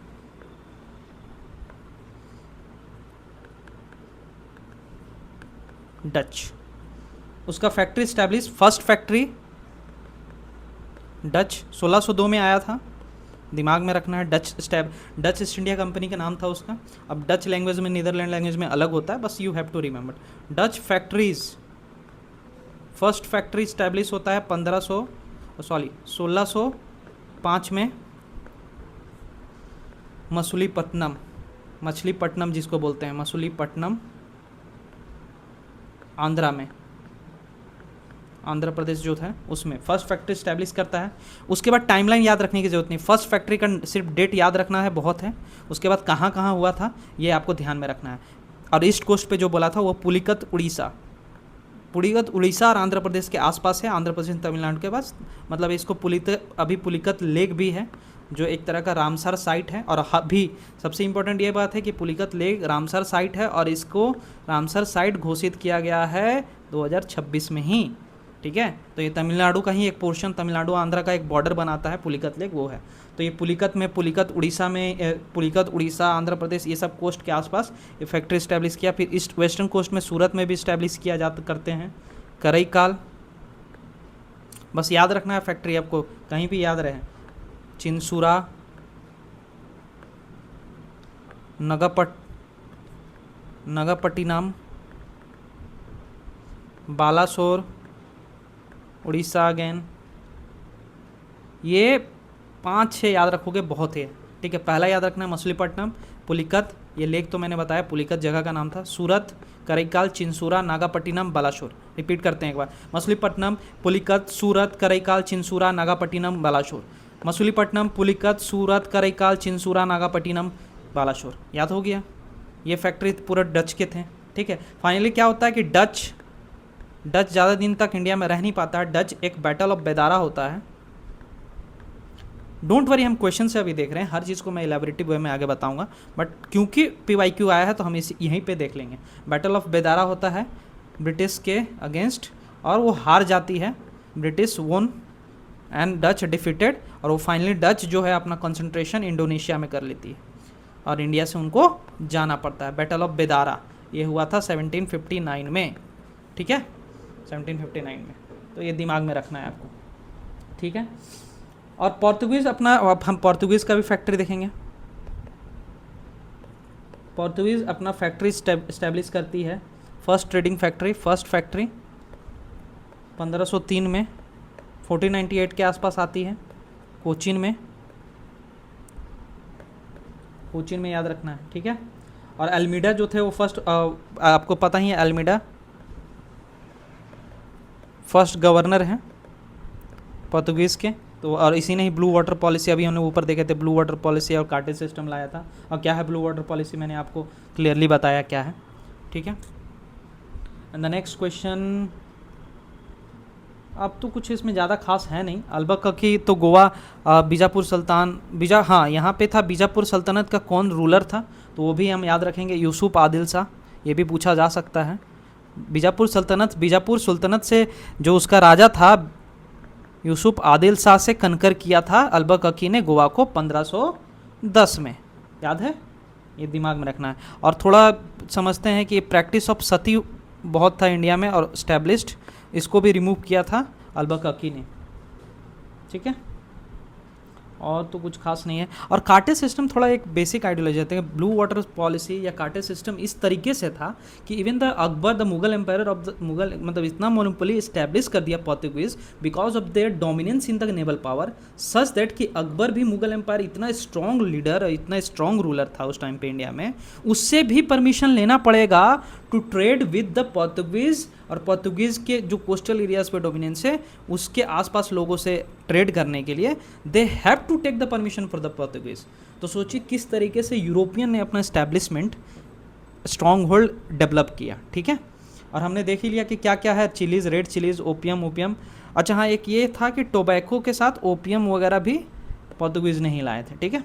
डच, उसका factory establish, first factory Dutch 1602 में आया था, दिमाग में रखना है। डच ईस्ट इंडिया कंपनी का नाम था उसका। अब डच लैंग्वेज में, नीदरलैंड लैंग्वेज में अलग होता है, बस you have to remember. Dutch factories, first factory establish होता है 1605 में मछलीपट्टनम जिसको बोलते हैं, मछलीपट्टनम आंध्रा में, आंध्र प्रदेश जो था उसमें फर्स्ट फैक्ट्री स्टैब्लिश करता है। उसके बाद टाइमलाइन याद रखने की जरूरत नहीं, फर्स्ट फैक्ट्री का सिर्फ डेट याद रखना है, बहुत है। उसके बाद कहाँ कहाँ हुआ था ये आपको ध्यान में रखना है। और ईस्ट कोस्ट पे जो बोला था वो पुलिकत उड़ीसा और आंध्र प्रदेश के आसपास है, आंध्र प्रदेश तमिलनाडु के पास, मतलब इसको पुलिकत लेक भी है जो एक तरह का रामसर साइट है। और अभी सबसे इम्पोर्टेंट ये बात है कि पुलिकत लेक रामसर साइट है और इसको रामसर साइट घोषित किया गया है 2026 में ही, ठीक है। तो ये तमिलनाडु का ही एक पोर्शन, तमिलनाडु आंध्रा का एक बॉर्डर बनाता है पुलिकत लेक, वो है। तो ये पुलिकत उड़ीसा आंध्र प्रदेश ये सब कोस्ट के आसपास ये फैक्ट्री इस्टेब्लिश किया। फिर ईस्ट वेस्टर्न कोस्ट में सूरत में भी इस्टेब्लिश किया करते हैं। करईकाल, बस याद रखना है फैक्ट्री, आपको कहीं भी याद रहे। चिंसूरा, नगापट्टिनम, बालासोर उड़ीसा अगेन, ये 5-6 याद रखोगे बहुत है, ठीक है। पहला याद रखना है मछलीपट्टनम, पुलिकत, ये लेक तो मैंने बताया, पुलिकत जगह का नाम था। सूरत, करईकाल, चिंसूरा, नागापट्टिनम, बालासोर। रिपीट करते हैं एक बार, मछलीपट्टनम, पुलिकत, सूरत, करईकाल, चिंसूरा, नागापट्टिनम, बालासोर। मछलीपट्टनम, पुलिकत, सूरत, करईकाल, चिंसूरा, नागापट्टिनम, बालासोर। याद हो गया? ये फैक्ट्री पूरा डच के थे, ठीक है। फाइनली क्या होता है कि डच ज़्यादा दिन तक इंडिया में रह नहीं पाता है। डच एक बैटल ऑफ बेदारा होता है। डोंट वरी, हम क्वेश्चन से अभी देख रहे हैं, हर चीज़ को मैं इलेबोरेटिव वे में आगे बताऊंगा, बट क्योंकि PYQ आया है तो हम इसे यहीं पे देख लेंगे। बैटल ऑफ बेदारा होता है ब्रिटिश के अगेंस्ट और वो हार जाती है, ब्रिटिश वोन एंड डच डिफीटेड, और वो फाइनली डच जो है अपना कंसंट्रेशन इंडोनेशिया में कर लेती है और इंडिया से उनको जाना पड़ता है। बैटल ऑफ बेदारा ये हुआ था 1759 में, ठीक है, 1759 में। तो ये दिमाग में रखना है आपको। ठीक है। और पोर्तुगीज़ अपना, अब हम पोर्तुगीज़ का भी फैक्ट्री देखेंगे। पोर्तुगीज़ अपना फैक्ट्री इस्टेब्लिश करती है, first trading factory, first factory 1503 में, 1498 के आसपास आती है कोचीन में, कोचीन में याद रखना है, ठीक है। और अल्मीडा जो थे वो फर्स्ट, आपको पता ही है अल्मीडा फर्स्ट गवर्नर हैं पोर्तुगीज़ के, तो और इसी ने ही ब्लू वाटर पॉलिसी, अभी हमने ऊपर देखे थे ब्लू वाटर पॉलिसी और कार्टेज सिस्टम लाया था। और क्या है ब्लू वाटर पॉलिसी, मैंने आपको क्लियरली बताया क्या है, ठीक है। एंड द नेक्स्ट क्वेश्चन, अब तो कुछ इसमें ज़्यादा खास है नहीं। अल्बुकर्क तो गोवा, बीजापुर सुल्तान, हाँ यहाँ पे था बीजापुर सल्तनत का कौन रूलर था, तो वो भी हम याद रखेंगे, यूसुफ आदिल शाह, ये भी पूछा जा सकता है। बीजापुर सुल्तनत से जो उसका राजा था यूसुफ आदिल शाह से कनकर किया था अल्बुकर्क ने गोवा को 1510 में, याद है, ये दिमाग में रखना है। और थोड़ा समझते हैं कि प्रैक्टिस ऑफ सती बहुत था इंडिया में और स्टैब्लिश्ड, इसको भी रिमूव किया था अल्बुकर्क ने, ठीक है। और तो कुछ खास नहीं है। और कार्टेज सिस्टम थोड़ा एक बेसिक आइडियोलॉजी है, ब्लू वाटर पॉलिसी या कार्टेज सिस्टम इस तरीके से था कि even the Akbar the Mughal empire of the Mughal, मतलब इतना मोनोपोली इस्टेब्लिश कर दिया Portuguese because of their dominance in the naval power, such that कि अकबर भी मुगल एम्पायर इतना स्ट्रॉन्ग लीडर, इतना स्ट्रॉन्ग रूलर था उस टाइम पे इंडिया में, उससे भी परमिशन लेना पड़ेगा to trade with the Portuguese, और पोर्तुगीज़ के जो कोस्टल एरियाज़ पे डोमिनेंस है उसके आसपास लोगों से ट्रेड करने के लिए they have to take the permission for the Portuguese. तो सोचिए किस तरीके से यूरोपियन ने अपना एस्टैब्लिशमेंट स्ट्रॉन्ग होल्ड डेवलप किया, ठीक है। और हमने देख ही लिया कि क्या क्या है, चिलीज़, रेड चिलीज़, ओपियम। अच्छा हाँ, एक ये था कि टोबैको के साथ ओपियम वगैरह भी पोर्तुगीज़ ने ही लाए थे, ठीक है।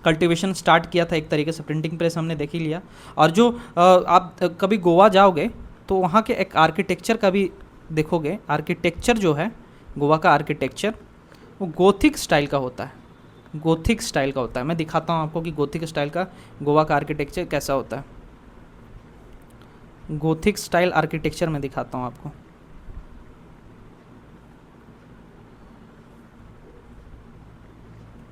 कल्टीवेशन स्टार्ट किया था एक तरीके से, प्रिंटिंग प्रेस हमने देख ही लिया। और जो आप कभी गोवा जाओगे तो वहाँ के एक आर्किटेक्चर का भी देखोगे, आर्किटेक्चर जो है गोवा का आर्किटेक्चर वो गोथिक स्टाइल का होता है, गोथिक स्टाइल का होता है। मैं दिखाता हूँ आपको कि गोथिक स्टाइल का गोवा का आर्किटेक्चर कैसा होता है। गोथिक स्टाइल आर्किटेक्चर मैं दिखाता हूँ आपको।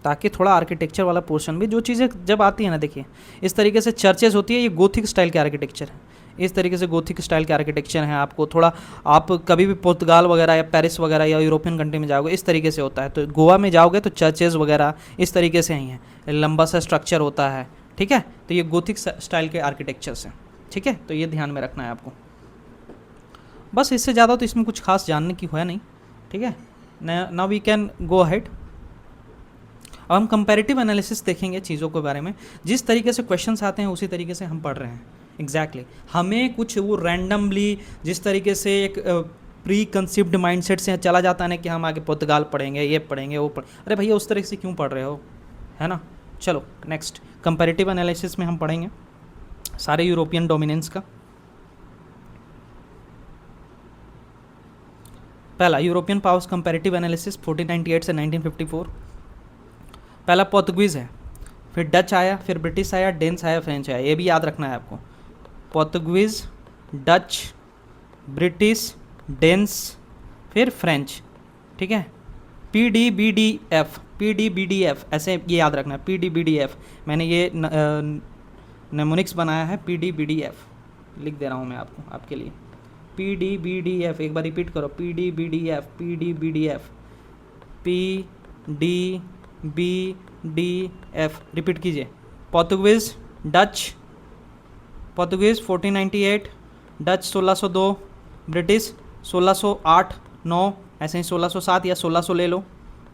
ताकि थोड़ा आर्किटेक्चर वाला पोर्शन भी, जो चीज़ें जब आती है ना, देखिए इस तरीके से चर्चेज होती है, ये गोथिक स्टाइल के आर्किटेक्चर है, इस तरीके से गोथिक स्टाइल के आर्किटेक्चर हैं। आपको थोड़ा, आप कभी भी पुर्तगाल वगैरह या पेरिस वगैरह या यूरोपियन कंट्री में जाओगे इस तरीके से होता है, तो गोवा में जाओगे तो चर्चेज वगैरह इस तरीके से ही हैं, लंबा सा स्ट्रक्चर होता है, ठीक है। तो ये गोथिक स्टाइल के आर्किटेक्चर्स हैं, ठीक है। तो ये ध्यान में रखना है आपको, बस इससे ज़्यादा तो इसमें कुछ खास जानने की है नहीं, ठीक है। Now we can go ahead. अब हम कंपैरेटिव एनालिसिस देखेंगे चीज़ों के बारे में, जिस तरीके से क्वेश्चंस आते हैं उसी तरीके से हम पढ़ रहे हैं एग्जैक्टली हमें कुछ वो रैंडमली जिस तरीके से एक प्री कंसीप्ड माइंडसेट से चला जाता है ना कि हम आगे पुर्तगाल पढ़ेंगे, ये पढ़ेंगे, वो अरे भैया उस तरह से क्यों पढ़ रहे हो, है ना। चलो नेक्स्ट, कंपैरेटिव एनालिसिस में हम पढ़ेंगे सारे यूरोपियन डोमिनेंस का। पहला यूरोपियन पावर्स कंपैरेटिव एनालिसिस 1498 से 1954। पहला पोर्तुगीज़ है, फिर डच आया, फिर ब्रिटिश आया, डेन्स आया, फ्रेंच आया, ये भी याद रखना है आपको। पोर्तुगीज़, डच, ब्रिटिश, डेन्स, फिर फ्रेंच, ठीक है। PDBDF ऐसे ये याद रखना है, PDBDF। मैंने ये नेमोनिक्स बनाया है, PDBDF लिख दे रहा हूँ मैं आपको, आपके लिए। PDBDF एक बार रिपीट करो, PDBDF, PDBDF रिपीट कीजिए। Portuguese, Dutch, Portuguese 1498, Dutch 1602, British 1608-9, ऐसे ही 1607 या 1600 ले लो,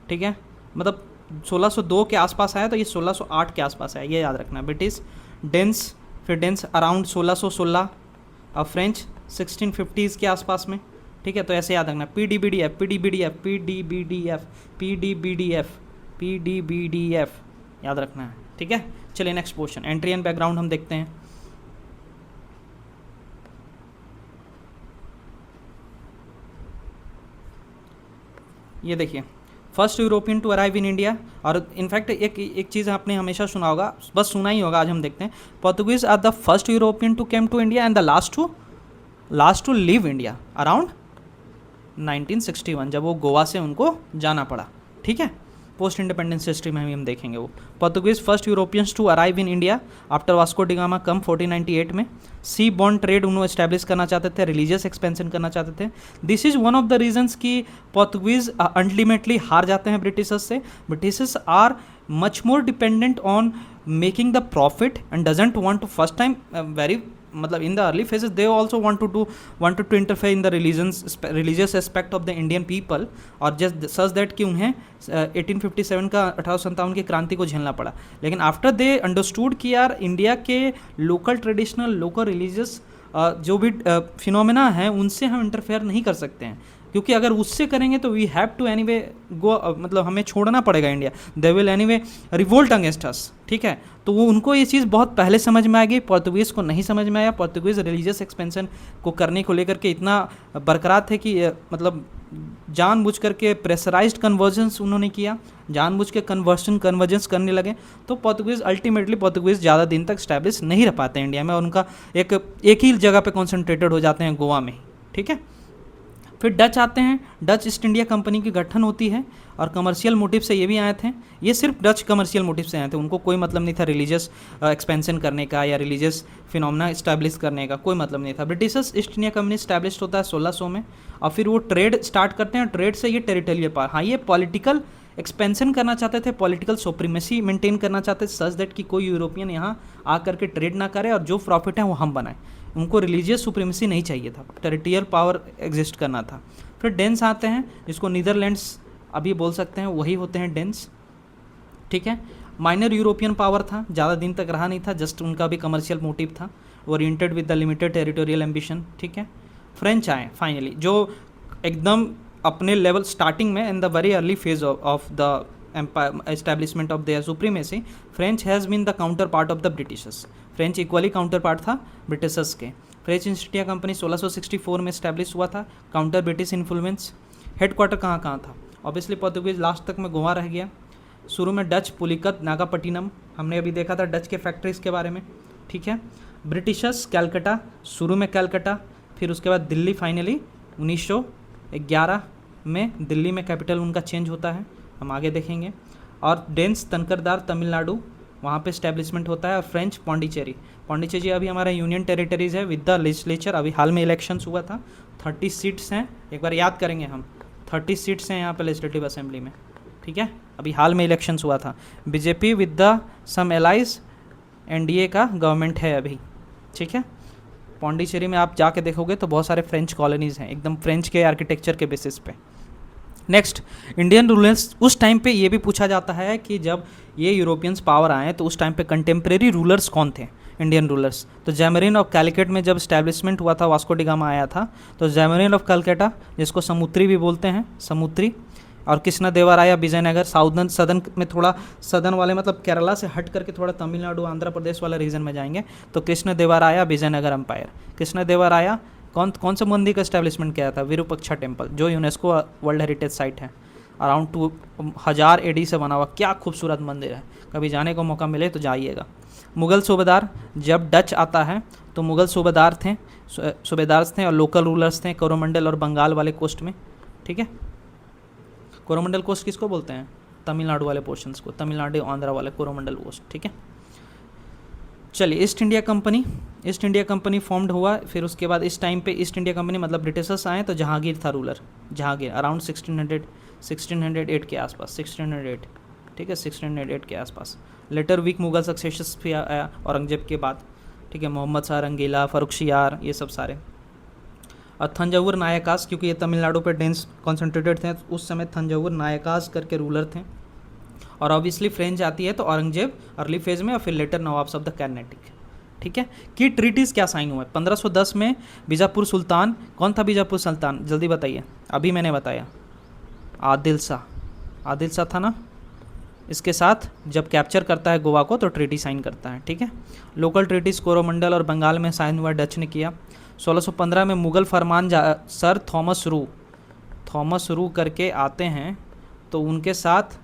ठीक है। मतलब 1602 के आसपास आया तो ये 1608 के आसपास आया, ये याद रखना है। ब्रिटिश, डेंस, फिर डेंस अराउंड 1616, और फ्रेंच 1650s के आसपास में, ठीक है। तो ऐसे याद रखना, PDBDF याद रखना है, ठीक है। चलिए next question, entry and background हम देखते हैं। ये देखिए, first European to arrive in India, और इनफैक्ट एक चीज़ आपने हमेशा सुना होगा, बस सुना ही होगा, आज हम देखते हैं। Portuguese are the first European to came to India and the last to leave India around 1961, जब वो गोवा से उनको जाना पड़ा, ठीक है। पोस्ट इंडिपेंडेंस हिस्ट्री में हम देखेंगे वो। Portuguese first Europeans to arrive in India after Vasco da Gama came 1498 में। सी बॉन्ड ट्रेड उन्होंने एस्टैब्लिश करना चाहते थे, रिलीजियस एक्सपेंशन करना चाहते थे। This is one of the reasons कि पोर्तुगीज अल्टीमेटली हार जाते हैं ब्रिटिशर्स से। Britishers are much more dependent on making the profit and doesn't want to first time very मतलब in the early phases they also wanted to interfere in the religious aspect of the Indian people, और just such that कि उन्हें 1857 का 1857 की क्रांति को झेलना पड़ा। लेकिन आफ्टर दे अंडरस्टूड कि यार इंडिया के लोकल ट्रेडिशनल लोकल रिलीजियस जो भी फिनोमेना हैं उनसे हम इंटरफेयर नहीं कर सकते हैं, क्योंकि अगर उससे करेंगे तो वी हैव टू एनीवे गो, मतलब हमें छोड़ना पड़ेगा India, they will anyway revolt against us, ठीक है। तो वो उनको ये चीज़ बहुत पहले समझ में आ गई, पोर्तुगीज़ को नहीं समझ में आया। पोर्तुगीज़ रिलीजियस एक्सपेंशन को करने को लेकर के इतना बरकरार थे कि मतलब जानबूझ करके प्रेशराइज्ड कन्वर्जेंस उन्होंने किया, जानबूझ के कन्वर्जेंस करने लगे। तो अल्टीमेटली पोर्तुगीज़ ज़्यादा दिन तक स्टैब्लिश नहीं रह पाते इंडिया में, और उनका एक ही जगह पे कॉन्सेंट्रेटेड हो जाते हैं गोवा में, ठीक है। फिर डच आते हैं, डच ईस्ट इंडिया कंपनी की गठन होती है, और कमर्शियल मोटिव से ये भी आए थे। ये सिर्फ डच कमर्शियल मोटिव से आए थे, उनको कोई मतलब नहीं था रिलीजियस एक्सपेंशन करने का या रिलीजियस फिनोमेना इस्टेब्लिश करने का, कोई मतलब नहीं था। Britishers east India company establish होता है 1600 में, और फिर वो ट्रेड स्टार्ट करते हैं। ट्रेड से ये टेरिटोरियल पावर, हाँ ये पॉलिटिकल एक्सपेंशन करना चाहते थे, पॉलिटिकल सुप्रीमेसी मेंटेन करना चाहते थे, सच दैट कि कोई यूरोपियन यहाँ आकर के ट्रेड ना करे और जो प्रॉफिट है वो हम बनाएं। उनको रिलीजियस सुप्रीमेसी नहीं चाहिए था, टेरिटोरियल पावर एग्जिस्ट करना था। फिर डेन्स आते हैं, जिसको नीदरलैंड्स अभी बोल सकते हैं, वही होते हैं डेन्स, ठीक है। माइनर यूरोपियन पावर था, ज़्यादा दिन तक रहा नहीं था, जस्ट उनका भी कमर्शियल मोटिव था, oriented with the limited territorial ambition, ठीक है। फ्रेंच आए फाइनली, जो एकदम अपने लेवल स्टार्टिंग में in the very early phase of the empire establishment of their supremacy, French has been the counter part of the Britishers. French equally counter part था Britishers के। French East India Company 1664 में establish हुआ था, counter British influence. Headquarter कहाँ कहाँ था? Obviously Portuguese last तक में गोवा रह गया। शुरू में डच पुलिकत नागापट्टिनम, हमने अभी देखा था डच के फैक्ट्रीज के बारे में, ठीक है। ब्रिटिशर्स कैलकटा, शुरू में कैलकटा, फिर उसके बाद दिल्ली, फाइनली 1911 में दिल्ली में कैपिटल उनका चेंज होता है, हम आगे देखेंगे। और डेन्स तनकरदार तमिलनाडु, वहाँ पे स्टैब्लिशमेंट होता है। और फ्रेंच पौंडीचेरी, पौंडीचेरी अभी हमारा यूनियन टेरिटरीज है विद द लेजिस्लेचर, अभी हाल में इलेक्शंस हुआ था, 30 सीट्स हैं, एक बार याद करेंगे हम, 30 सीट्स हैं यहाँ पे लेजिस्लेटिव असेंबली में, ठीक है। अभी हाल में इलेक्शंस हुआ था। BJP with the some allies, NDA का गवर्नमेंट है अभी, ठीक है। पौंडीचेरी में आप जाके देखोगे तो बहुत सारे फ्रेंच कॉलोनीज़ हैं, एकदम फ्रेंच के आर्किटेक्चर के बेसिस पे। Next, Indian rulers. उस टाइम पे ये भी पूछा जाता है कि जब ये यूरोपियंस पावर आए तो उस टाइम पे कंटेम्प्रेरी रूलर्स कौन थे इंडियन रूलर्स? तो जैमरीन ऑफ कैलकट में जब स्टैब्लिशमेंट हुआ था, वास्को डिगामा आया था, तो जैमरीन ऑफ कलकत्ता, जिसको समुद्री भी बोलते हैं, समुद्री, और कृष्णा देवराया विजयनगर, साउदर्न सदर्न में, थोड़ा सदर्न वाले मतलब केरला से हट करके थोड़ा तमिलनाडु आंध्र प्रदेश वाला रीजन में जाएंगे तो कृष्ण देवराया विजयनगर एम्पायर। कृष्ण देवराया कौन से मंदिर का एस्टेब्लिशमेंट किया था? विरूपक्षा टेम्पल, जो यूनेस्को वर्ल्ड हेरिटेज साइट है, अराउंड 2000 AD से बना हुआ, क्या खूबसूरत मंदिर है, कभी जाने को मौका मिले तो जाइएगा। मुग़ल सूबेदार, जब डच आता है तो मुग़ल सूबेदार थे और लोकल रूलर्स थे कोरोमंडल और बंगाल वाले कोस्ट में, ठीक है। कोरोमंडल कोस्ट किसको बोलते हैं? तमिलनाडु वाले पोर्शंस को, तमिलनाडु आंध्र वाले कोरोमंडल कोस्ट, ठीक है। चलिए, ईस्ट इंडिया कंपनी फॉर्म्ड हुआ। फिर उसके बाद इस टाइम पे ईस्ट इंडिया कंपनी मतलब ब्रिटिशर्स आए तो जहांगीर था रूलर, जहांगीर अराउंड 1608 के आसपास, 1608, ठीक है, 1608 के आसपास। लेटर वीक मुगल सक्सेसर्स भी आया औरंगजेब के बाद, ठीक है, मोहम्मद शाह रंगीला, फरुखशियार, ये सब सारे। और थंजावुर नायकास, क्योंकि ये तमिलनाडु पे डेंस कॉन्सेंट्रेटेड थे उस समय, थंजावुर नायकास करके रूलर थे। और ऑब्वियसली फ्रेंच आती है तो औरंगजेब अर्ली फेज में, और फिर later nawabs of the Carnatic, ठीक है। की ट्रीटीज़ क्या साइन हुआ है? 1510 में बीजापुर सुल्तान, कौन था बीजापुर सुल्तान? जल्दी बताइए, अभी मैंने बताया, आदिल शाह था ना। इसके साथ जब कैप्चर करता है गोवा को तो ट्रीटी साइन करता है, ठीक है। लोकल ट्रीटीज़ कोरोमंडल और बंगाल में साइन हुआ, डच ने किया। 1615 में मुग़ल फरमान सर थॉमस रू करके आते हैं, तो उनके साथ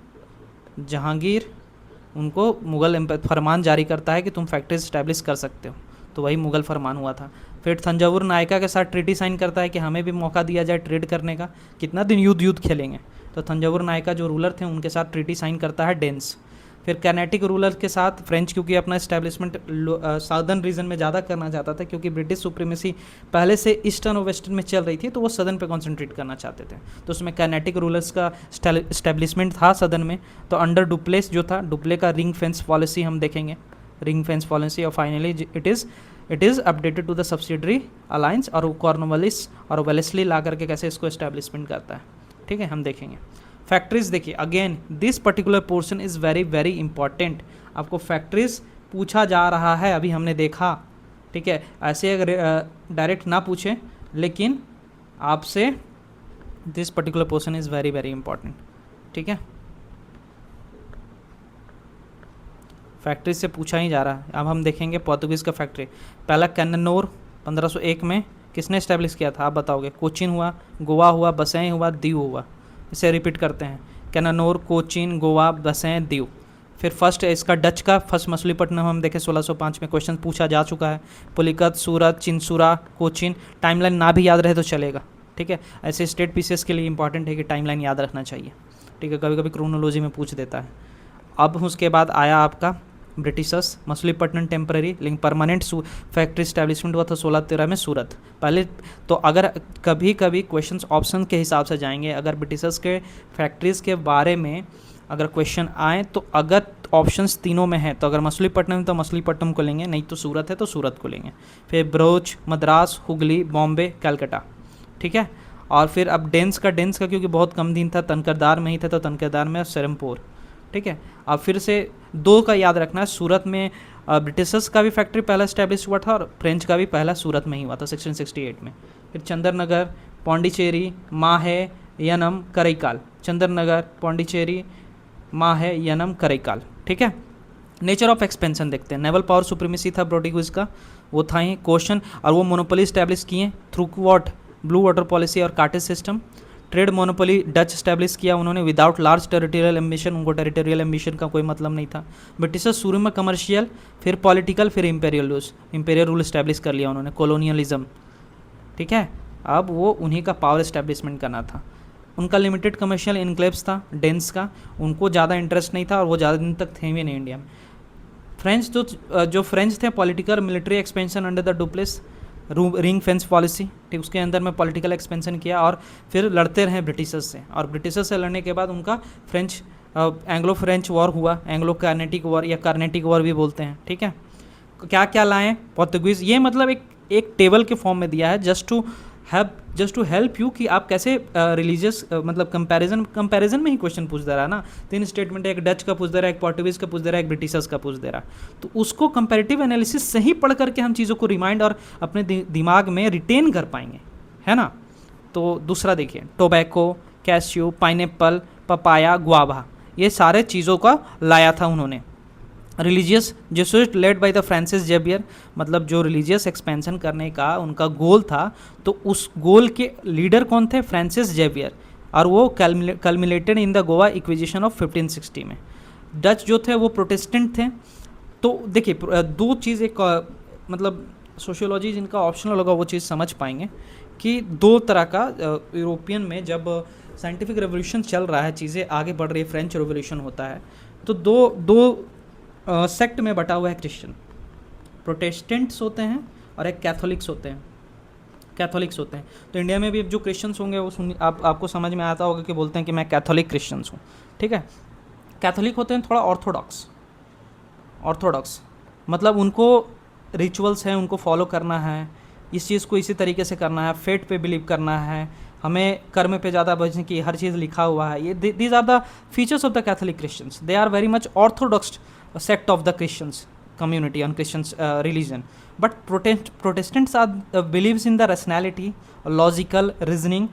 जहांगीर उनको मुग़ल फरमान जारी करता है कि तुम फैक्ट्रीज इस्टेब्लिश कर सकते हो, तो वही मुग़ल फरमान हुआ था। फिर तंजावुर नायका के साथ ट्रीटी साइन करता है कि हमें भी मौका दिया जाए ट्रेड करने का, कितना दिन युद्ध खेलेंगे। तो तंजावुर नायका जो रूलर थे उनके साथ ट्रीटी साइन करता है डेंस। फिर कर्नाटिक रूलर के साथ फ्रेंच, क्योंकि अपना इस्टेब्लिशमेंट साउदर्न रीजन में ज़्यादा करना चाहता था, क्योंकि ब्रिटिश सुप्रीमेसी पहले से ईस्टर्न और वेस्टर्न में चल रही थी, तो वो सदर्न पे कॉन्सेंट्रेट करना चाहते थे। तो उसमें कर्नाटिक रूलर्स का इस्टेब्लिशमेंट था सदर्न में। तो अंडर डुप्लेस जो था, डुप्ले का रिंग फेंस पॉलिसी हम देखेंगे, रिंग फेंस पॉलिसी, और finally it is updated to the subsidiary alliance, और कॉर्नवालिस और वेलेस्ली ला करके कैसे इसको इस्टेब्लिशमेंट करता है, ठीक है, हम देखेंगे। फैक्ट्रीज देखिए, again this particular portion is very very important. आपको फैक्ट्रीज पूछा जा रहा है, अभी हमने देखा, ठीक है, ऐसे अगर डायरेक्ट ना पूछे, लेकिन आपसे this particular portion is very very important, ठीक है, फैक्ट्री से पूछा ही जा रहा है। अब हम देखेंगे पोर्तुगीज़ का फैक्ट्री। पहला कैननोर 1501 में किसने इस्टेब्लिश किया था, आप बताओगे? कोचिन हुआ, गोवा हुआ, बसें हुआ, दीव हुआ। इसे रिपीट करते हैं, कैननोर, कोचिन, गोवा, बसें, दीव। फिर फर्स्ट इसका डच का फर्स्ट मछलीपट्टनम हम देखें 1605 में, क्वेश्चन पूछा जा चुका है। पुलिकत, सूरत, चिंसुरा, कोचिन। टाइमलाइन ना भी याद रहे तो चलेगा, ठीक है, ऐसे स्टेट पीसेस के लिए इंपॉर्टेंट है कि टाइमलाइन याद रखना चाहिए, ठीक है, कभी कभी क्रोनोलॉजी में पूछ देता है। अब उसके बाद आया आपका ब्रिटिशर्स, मछलीपट्टनम टेम्पररी, लेकिन परमानेंट फैक्ट्री स्टैब्लिशमेंट हुआ था 1613 में सूरत पहले। तो अगर कभी कभी क्वेश्चंस ऑप्शन के हिसाब से जाएंगे, अगर ब्रिटिशर्स के फैक्ट्रीज़ के बारे में अगर क्वेश्चन आए, तो अगर ऑप्शंस तीनों में है, तो अगर मछलीपट्टनम तो मछलीपट्टनम को लेंगे, नहीं तो सूरत है तो सूरत को लेंगे। फिर बरोच, मद्रास, हुगली, बॉम्बे, कलकत्ता, ठीक है। और फिर अब डेंस का क्योंकि बहुत कम दिन था, तनकरदार में ही था, तो तनकरदार में सरमपुर, ठीक है। अब फिर से दो का याद रखना है, सूरत में ब्रिटिशर्स का भी फैक्ट्री पहला स्टैब्लिश हुआ था, और फ्रेंच का भी पहला सूरत में ही हुआ था 1668 में। फिर चंदरनगर, पौंडीचेरी, माहे, यनम, करईकाल। चंदरनगर, पौंडीचेरी, माहे, यनम, करईकाल, ठीक है। नेचर ऑफ एक्सपेंशन देखते हैं। नेवल पावर सुप्रीमेसी था पोर्टुगीज का, वो था ही क्वेश्चन, और वो मोनोपोली स्टैब्लिश किए through what, blue water policy और कार्टेज system. Trade monopoly Dutch establish किया उन्होंने विदाउट लार्ज टेरिटोरियल एम्बिशन, उनको टेरिटोरियल एम्बिशन का कोई मतलब नहीं था। ब्रिटिशर्स शुरू में कमर्शियल, फिर पॉलिटिकल, फिर इंपेरियल रूल स्टैब्लिश कर लिया उन्होंने, कॉलोनियलिज्म, ठीक है। अब वो उन्हीं का पावर इस्टेब्लिशमेंट करना था। उनका लिमिटेड कमर्शियल इनक्लेव्स था डेंस का, उनको ज़्यादा इंटरेस्ट नहीं था, और वो ज़्यादा दिन तक थे भी नहीं इंडिया में। फ्रेंच जो फ्रेंच थे, political military expansion under the du Plessis ring fence policy, ठीक, उसके अंदर में पॉलिटिकल एक्सपेंशन किया, और फिर लड़ते रहे ब्रिटिशर्स से, और ब्रिटिशर्स से लड़ने के बाद उनका फ्रेंच एंग्लो फ्रेंच वॉर हुआ, एंग्लो कार्नेटिक वॉर या कार्नेटिक वॉर भी बोलते हैं, ठीक है। क्या क्या लाएँ पोर्तुगीज़, ये मतलब एक टेबल के फॉर्म में दिया है, जस्ट टू हेल्प यू कि आप कैसे रिलीजियस मतलब कंपैरिजन में ही क्वेश्चन पूछ दे रहा है ना। 3 स्टेटमेंट है, एक डच का पूछ दे रहा है, एक पोर्टुगीज़ का पूछ दे रहा है, एक ब्रिटिशर्स का पूछ दे रहा है, तो उसको कंपैरेटिव एनालिसिस से ही पढ़ करके हम चीज़ों को रिमाइंड और अपने दिमाग में रिटेन कर पाएंगे, है ना। तो दूसरा देखिए, tobacco, cashew, pineapple, papaya, guava, ये सारे चीज़ों का लाया था उन्होंने। Religious Jesuit led by the Francis Xavier, मतलब जो रिलीजियस एक्सपेंशन करने का उनका गोल था, तो उस गोल के लीडर कौन थे? फ्रांसिस जेवियर, और वो culminated in the Goa acquisition of 1560 में। डच जो थे वो प्रोटेस्टेंट थे। तो देखिए दो चीज़, एक मतलब सोशियोलॉजी जिनका ऑप्शनल होगा वो चीज़ समझ पाएंगे कि दो तरह का यूरोपियन में जब साइंटिफिक रेवोल्यूशन चल रहा है, चीज़ें आगे बढ़ रही है, फ्रेंच रेवोल्यूशन होता है, तो दो सेक्ट में बटा हुआ है क्रिश्चियन। प्रोटेस्टेंट्स होते हैं और एक कैथोलिक्स होते हैं। तो इंडिया में भी जो क्रिश्चियंस होंगे वो आपको समझ में आता होगा कि बोलते हैं कि मैं कैथोलिक क्रिश्चियंस हूँ, ठीक है। कैथोलिक होते हैं थोड़ा ऑर्थोडॉक्स, मतलब उनको रिचुअल्स हैं, उनको फॉलो करना है, इस चीज़ को इसी तरीके से करना है, फेट पे बिलीव करना है, हमें कर्म पे ज़्यादा बचने की, हर चीज़ लिखा हुआ है। ये these are the features of the Catholic Christians. They are very much orthodox sect of the Christians community on Christians religion, but Protestants are believes in the rationality, logical reasoning,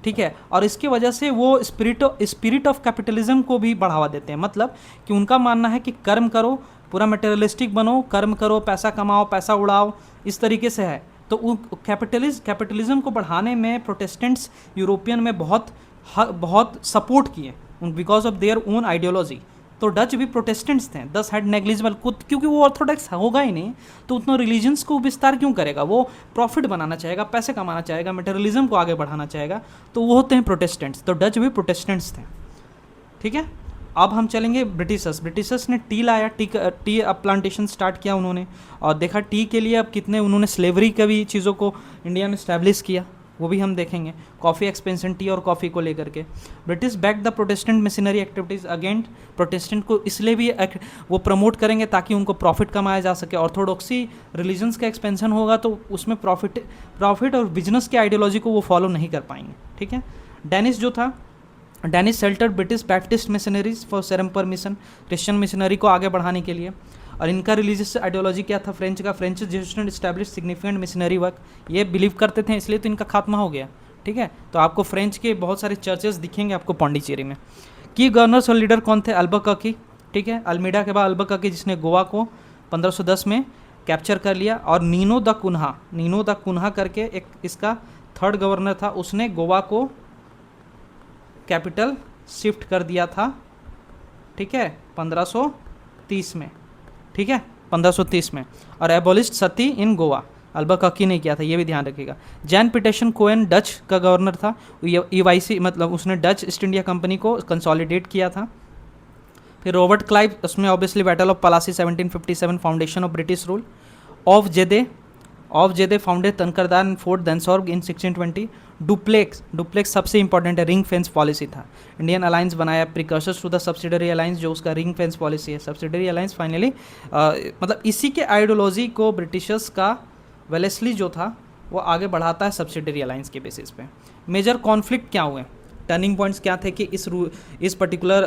ठीक है। और इसकी वजह से वो स्पिरिट ऑफ कैपिटलिज्म को भी बढ़ावा देते हैं, मतलब कि उनका मानना है कि कर्म करो, पूरा मटेरियलिस्टिक बनो, कर्म करो, पैसा कमाओ, पैसा उड़ाओ, इस तरीके से है। तो वो कैपिटलिज्म को बढ़ाने में प्रोटेस्टेंट्स यूरोपियन में बहुत सपोर्ट किए because of their own ideology, तो डच भी प्रोटेस्टेंट्स थे, दस हैड नेग्लिजिबल, क्योंकि वो ऑर्थोडॉक्स होगा ही नहीं तो उतना रिलीजन्स को विस्तार क्यों करेगा, वो प्रॉफिट बनाना चाहेगा, पैसे कमाना चाहेगा, मटेरियलिज्म को आगे बढ़ाना चाहेगा, तो वो होते हैं प्रोटेस्टेंट्स। तो डच भी प्रोटेस्टेंट्स थे, ठीक है। अब हम चलेंगे ब्रिटिशर्स। ब्रिटिशर्स ने टी लाया, टी अब प्लांटेशन स्टार्ट किया उन्होंने, और देखा टी के लिए अब कितने उन्होंने स्लेवरी का भी चीज़ों को इंडिया ने इस्टेब्लिश किया, वो भी हम देखेंगे। कॉफ़ी एक्सपेंशन, टी और कॉफ़ी को लेकर के British back the Protestant missionary activities against Protestant को इसलिए भी वो प्रमोट करेंगे ताकि उनको प्रॉफिट कमाया जा सके। ऑर्थोडॉक्सी रिलीजन्स का एक्सपेंशन होगा तो उसमें प्रॉफिट और बिजनेस की आइडियोलॉजी को वो फॉलो नहीं कर पाएंगे, ठीक है। डेनिस जो था, Danish shelter British Baptist missionaries for Serampore mission, Christian missionary को आगे बढ़ाने के लिए। और इनका रिलीजियस आइडियोलॉजी क्या था फ्रेंच का, French Jesuits establish significant missionary work, ये बिलीव करते थे इसलिए तो इनका खात्मा हो गया, ठीक है। तो आपको फ्रेंच के बहुत सारे चर्चेस दिखेंगे आपको पौंडीचेरी में। की गवर्नर्स और लीडर कौन थे, अल्बुकर्की, ठीक है। अल्मीडा के बाद अल्बुकर्की जिसने गोवा को 1510 में कैप्चर कर लिया, और नीनो द कुन्हा करके एक इसका थर्ड गवर्नर था, उसने गोवा को कैपिटल शिफ्ट कर दिया था, ठीक है, 1530 में, ठीक है, 1530 में। और एबोलिस्ट सती इन गोवा अल्बुकर्की ने किया था, ये भी ध्यान रखिएगा। जैन पिटेशन कोएन डच का गवर्नर था, ईवाईसी मतलब उसने डच ईस्ट इंडिया कंपनी को कंसोलिडेट किया था। फिर रॉबर्ट क्लाइव, उसमें obviously battle of Plassey 1757, foundation of British rule. Ove Gjedde founded तनकरदान फोर्ट देंसोर्ग इन 1620। डुप्लेक्स सबसे इंपॉर्टेंट है, रिंग फेंस पॉलिसी था, इंडियन अलायंस बनाया, precursors to the subsidiary alliance जो उसका रिंग फेंस पॉलिसी है। सब्सिडरी अलायंस फाइनली मतलब इसी के आइडियोलॉजी को ब्रिटिशर्स का वेलेस्ली जो था वो आगे बढ़ाता है सब्सिडरी अलायंस के बेसिस पे। मेजर कॉन्फ्लिक्ट क्या हुए, टर्निंग पॉइंट्स क्या थे कि इस पर्टिकुलर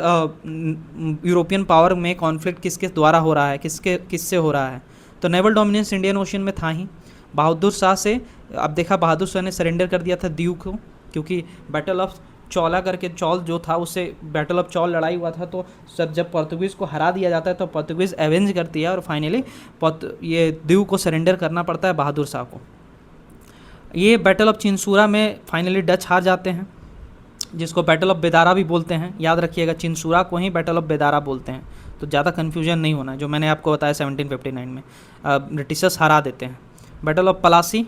यूरोपियन पावर में कॉन्फ्लिक्ट किसके द्वारा हो रहा है, किससे हो रहा है। तो नेवल डोमिनेंस इंडियन ओशन में था ही। बहादुर शाह से, अब देखा बहादुर शाह ने सरेंडर कर दिया था दीव को, क्योंकि बैटल ऑफ चौला करके, चौल जो था उससे बैटल ऑफ चौल लड़ाई हुआ था, तो जब पोर्तुगीज़ को हरा दिया जाता है तो पोर्तुगीज़ एवेंज करती है और फाइनली ये दीव को सरेंडर करना पड़ता है बहादुर शाह को। ये बैटल ऑफ चिंसूरा में फाइनली डच हार जाते हैं, जिसको बैटल ऑफ बेदारा भी बोलते हैं, याद रखिएगा चिंसूरा को ही बैटल ऑफ बेदारा बोलते हैं, तो ज़्यादा कन्फ्यूजन नहीं होना, जो मैंने आपको बताया 1759 में ब्रिटिशर्स हरा देते हैं। बैटल ऑफ पलासी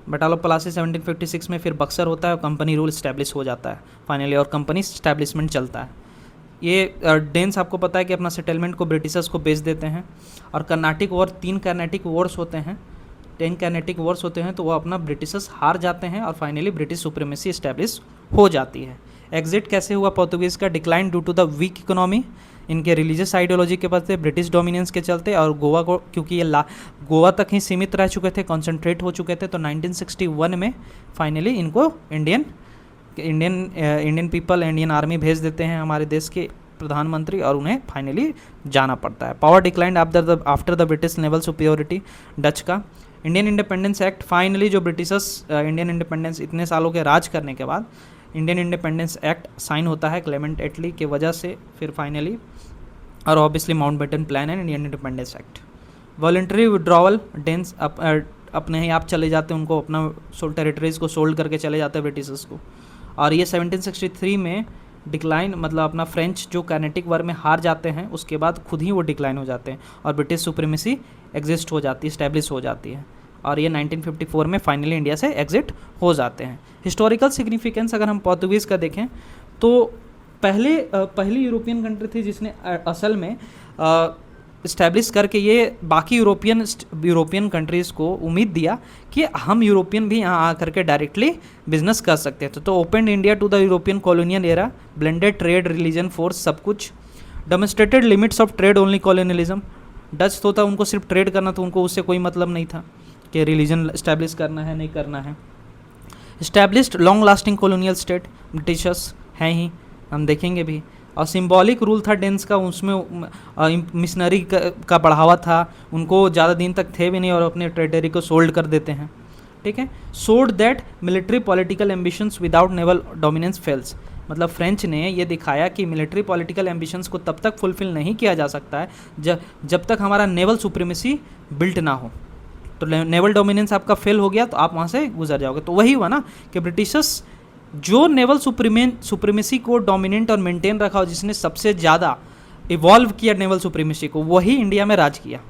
1756 में फिर बक्सर होता है और कंपनी रूल इस्टेब्लिश हो जाता है फाइनली, और कंपनी इस्टेब्लिशमेंट चलता है। ये डेन्स आपको पता है कि अपना सेटलमेंट को ब्रिटिशर्स को बेच देते हैं, और कर्नाटिक वॉर 3 कर्नाटिक वॉर्स होते हैं, 10 कर्नाटिक वॉर्स होते हैं, तो वो अपना ब्रिटिशर्स हार जाते हैं और फाइनली ब्रिटिश सुप्रीमेसी इस्टेब्लिश हो जाती है। एग्जिट कैसे हुआ पोर्तुगीज़ का, decline due to the weak economy, इनके रिलीजियस आइडियोलॉजी के बदले ब्रिटिश डोमिनेंस के चलते, और गोवा को क्योंकि ये गोवा तक ही सीमित रह चुके थे, कॉन्सेंट्रेट हो चुके थे, तो 1961 में फाइनली इनको इंडियन पीपल, इंडियन आर्मी भेज देते हैं हमारे देश के प्रधानमंत्री, और उन्हें फाइनली जाना पड़ता है। Power decline after the British naval superiority Dutch का। इंडियन इंडिपेंडेंस एक्ट, फाइनली जो ब्रिटिशर्स इंडियन इंडिपेंडेंस इतने सालों के राज करने के बाद इंडियन इंडिपेंडेंस एक्ट साइन होता है क्लेमेंट एटली के वजह से, फिर फाइनली, और obviously Mountbatten plan and Indian independence act. Voluntary withdrawal, dense अपने ही आप चले जाते हैं, उनको अपना टेरिटरीज़ को सोल्ड करके चले जाते हैं ब्रिटिशर्स को। और ये 1763 में डिक्लाइन, मतलब अपना फ्रेंच जो कैनेटिक वॉर में हार जाते हैं उसके बाद खुद ही वो डिक्लाइन हो जाते हैं और ब्रिटिश सुप्रीमेसी एग्जिस्ट हो जाती है, इस्टेब्लिश हो जाती है, और ये 1954 में फाइनली इंडिया से एग्जिट हो जाते हैं। हिस्टोरिकल सिग्निफिकेंस अगर हम पोर्तुगीज़ का देखें तो पहली यूरोपियन कंट्री थी जिसने असल में इस्टेब्लिश करके ये बाकी यूरोपियन कंट्रीज़ को उम्मीद दिया कि हम यूरोपियन भी यहाँ आकर के डायरेक्टली बिजनेस कर सकते थे। तो open India to the European colonial era, blended trade, religion, force, सब कुछ। Demonstrated limits of trade only colonialism, Dutch तो था उनको सिर्फ ट्रेड करना, तो उनको उससे कोई मतलब नहीं था कि रिलीजन इस्टेब्लिश करना है नहीं करना है। Established long lasting colonial state, Britishers हैं ही, हम देखेंगे भी। और सिंबॉलिक रूल था डेंस का, उसमें मिशनरी का बढ़ावा था, उनको ज़्यादा दिन तक थे भी नहीं और अपने टेरिटरी को सोल्ड कर देते हैं, ठीक है। सोड that military political ambitions without naval dominance fails, मतलब फ्रेंच ने ये दिखाया कि मिलिट्री पॉलिटिकल एम्बिशंस को तब तक फुलफिल नहीं किया जा सकता है जब तक हमारा नेवल सुप्रीमेसी बिल्ट ना हो। तो नेवल डोमिनेंस आपका फेल हो गया तो आप वहाँ से गुजर जाओगे। तो वही हुआ ना कि ब्रिटिशर्स जो नेवल सुप्रीमेसी को डोमिनेंट और मेंटेन रखा हो, जिसने सबसे ज़्यादा इवॉल्व किया नेवल सुप्रीमेसी को, वही इंडिया में राज किया।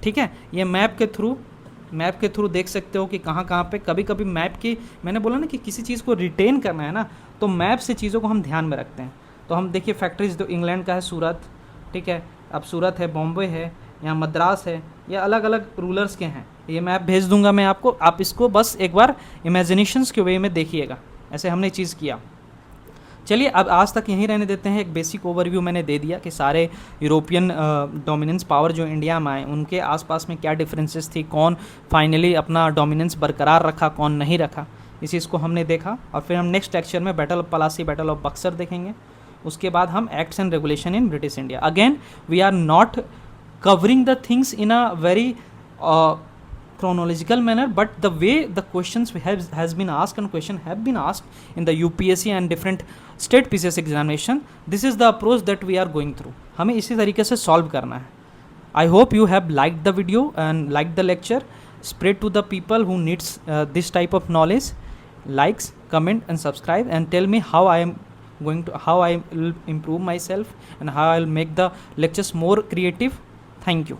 ठीक है, ये मैप के थ्रू देख सकते हो कि कहाँ कहाँ पे, कभी कभी मैप की, मैंने बोला ना कि किसी चीज़ को रिटेन करना है ना, तो मैप से चीज़ों को हम ध्यान में रखते हैं। तो हम देखिए फैक्ट्रीज, तो इंग्लैंड का है सूरत, ठीक है, अब सूरत है, बॉम्बे है, यहाँ मद्रास है, ये अलग अलग रूलर्स के हैं। ये मैप भेज दूंगा मैं आपको, आप इसको बस एक बार इमेजिनेशंस के वे में देखिएगा, ऐसे हमने चीज़ किया। चलिए अब आज तक यहीं रहने देते हैं। एक बेसिक ओवरव्यू मैंने दे दिया कि सारे यूरोपियन डोमिनेंस पावर जो इंडिया में आए उनके आसपास में क्या डिफरेंसेस थी, कौन फाइनली अपना डोमिनेंस बरकरार रखा, कौन नहीं रखा, इस चीज़ को हमने देखा। और फिर हम नेक्स्ट लेक्चर में battle of Plassey, battle of Buxar देखेंगे। उसके बाद हम acts and regulation in British India. Again we are not covering the things in a very chronological manner, but the way the questions has been asked and question have been asked in the UPSC and different state PCS examination, this is the approach that we are going through. हमें इसी तरीके से solve करना है। I hope you have liked the video and liked the lecture. Spread to the people who needs this type of knowledge. Likes, comment and subscribe, and tell me how I will improve myself and how I will make the lectures more creative. Thank you.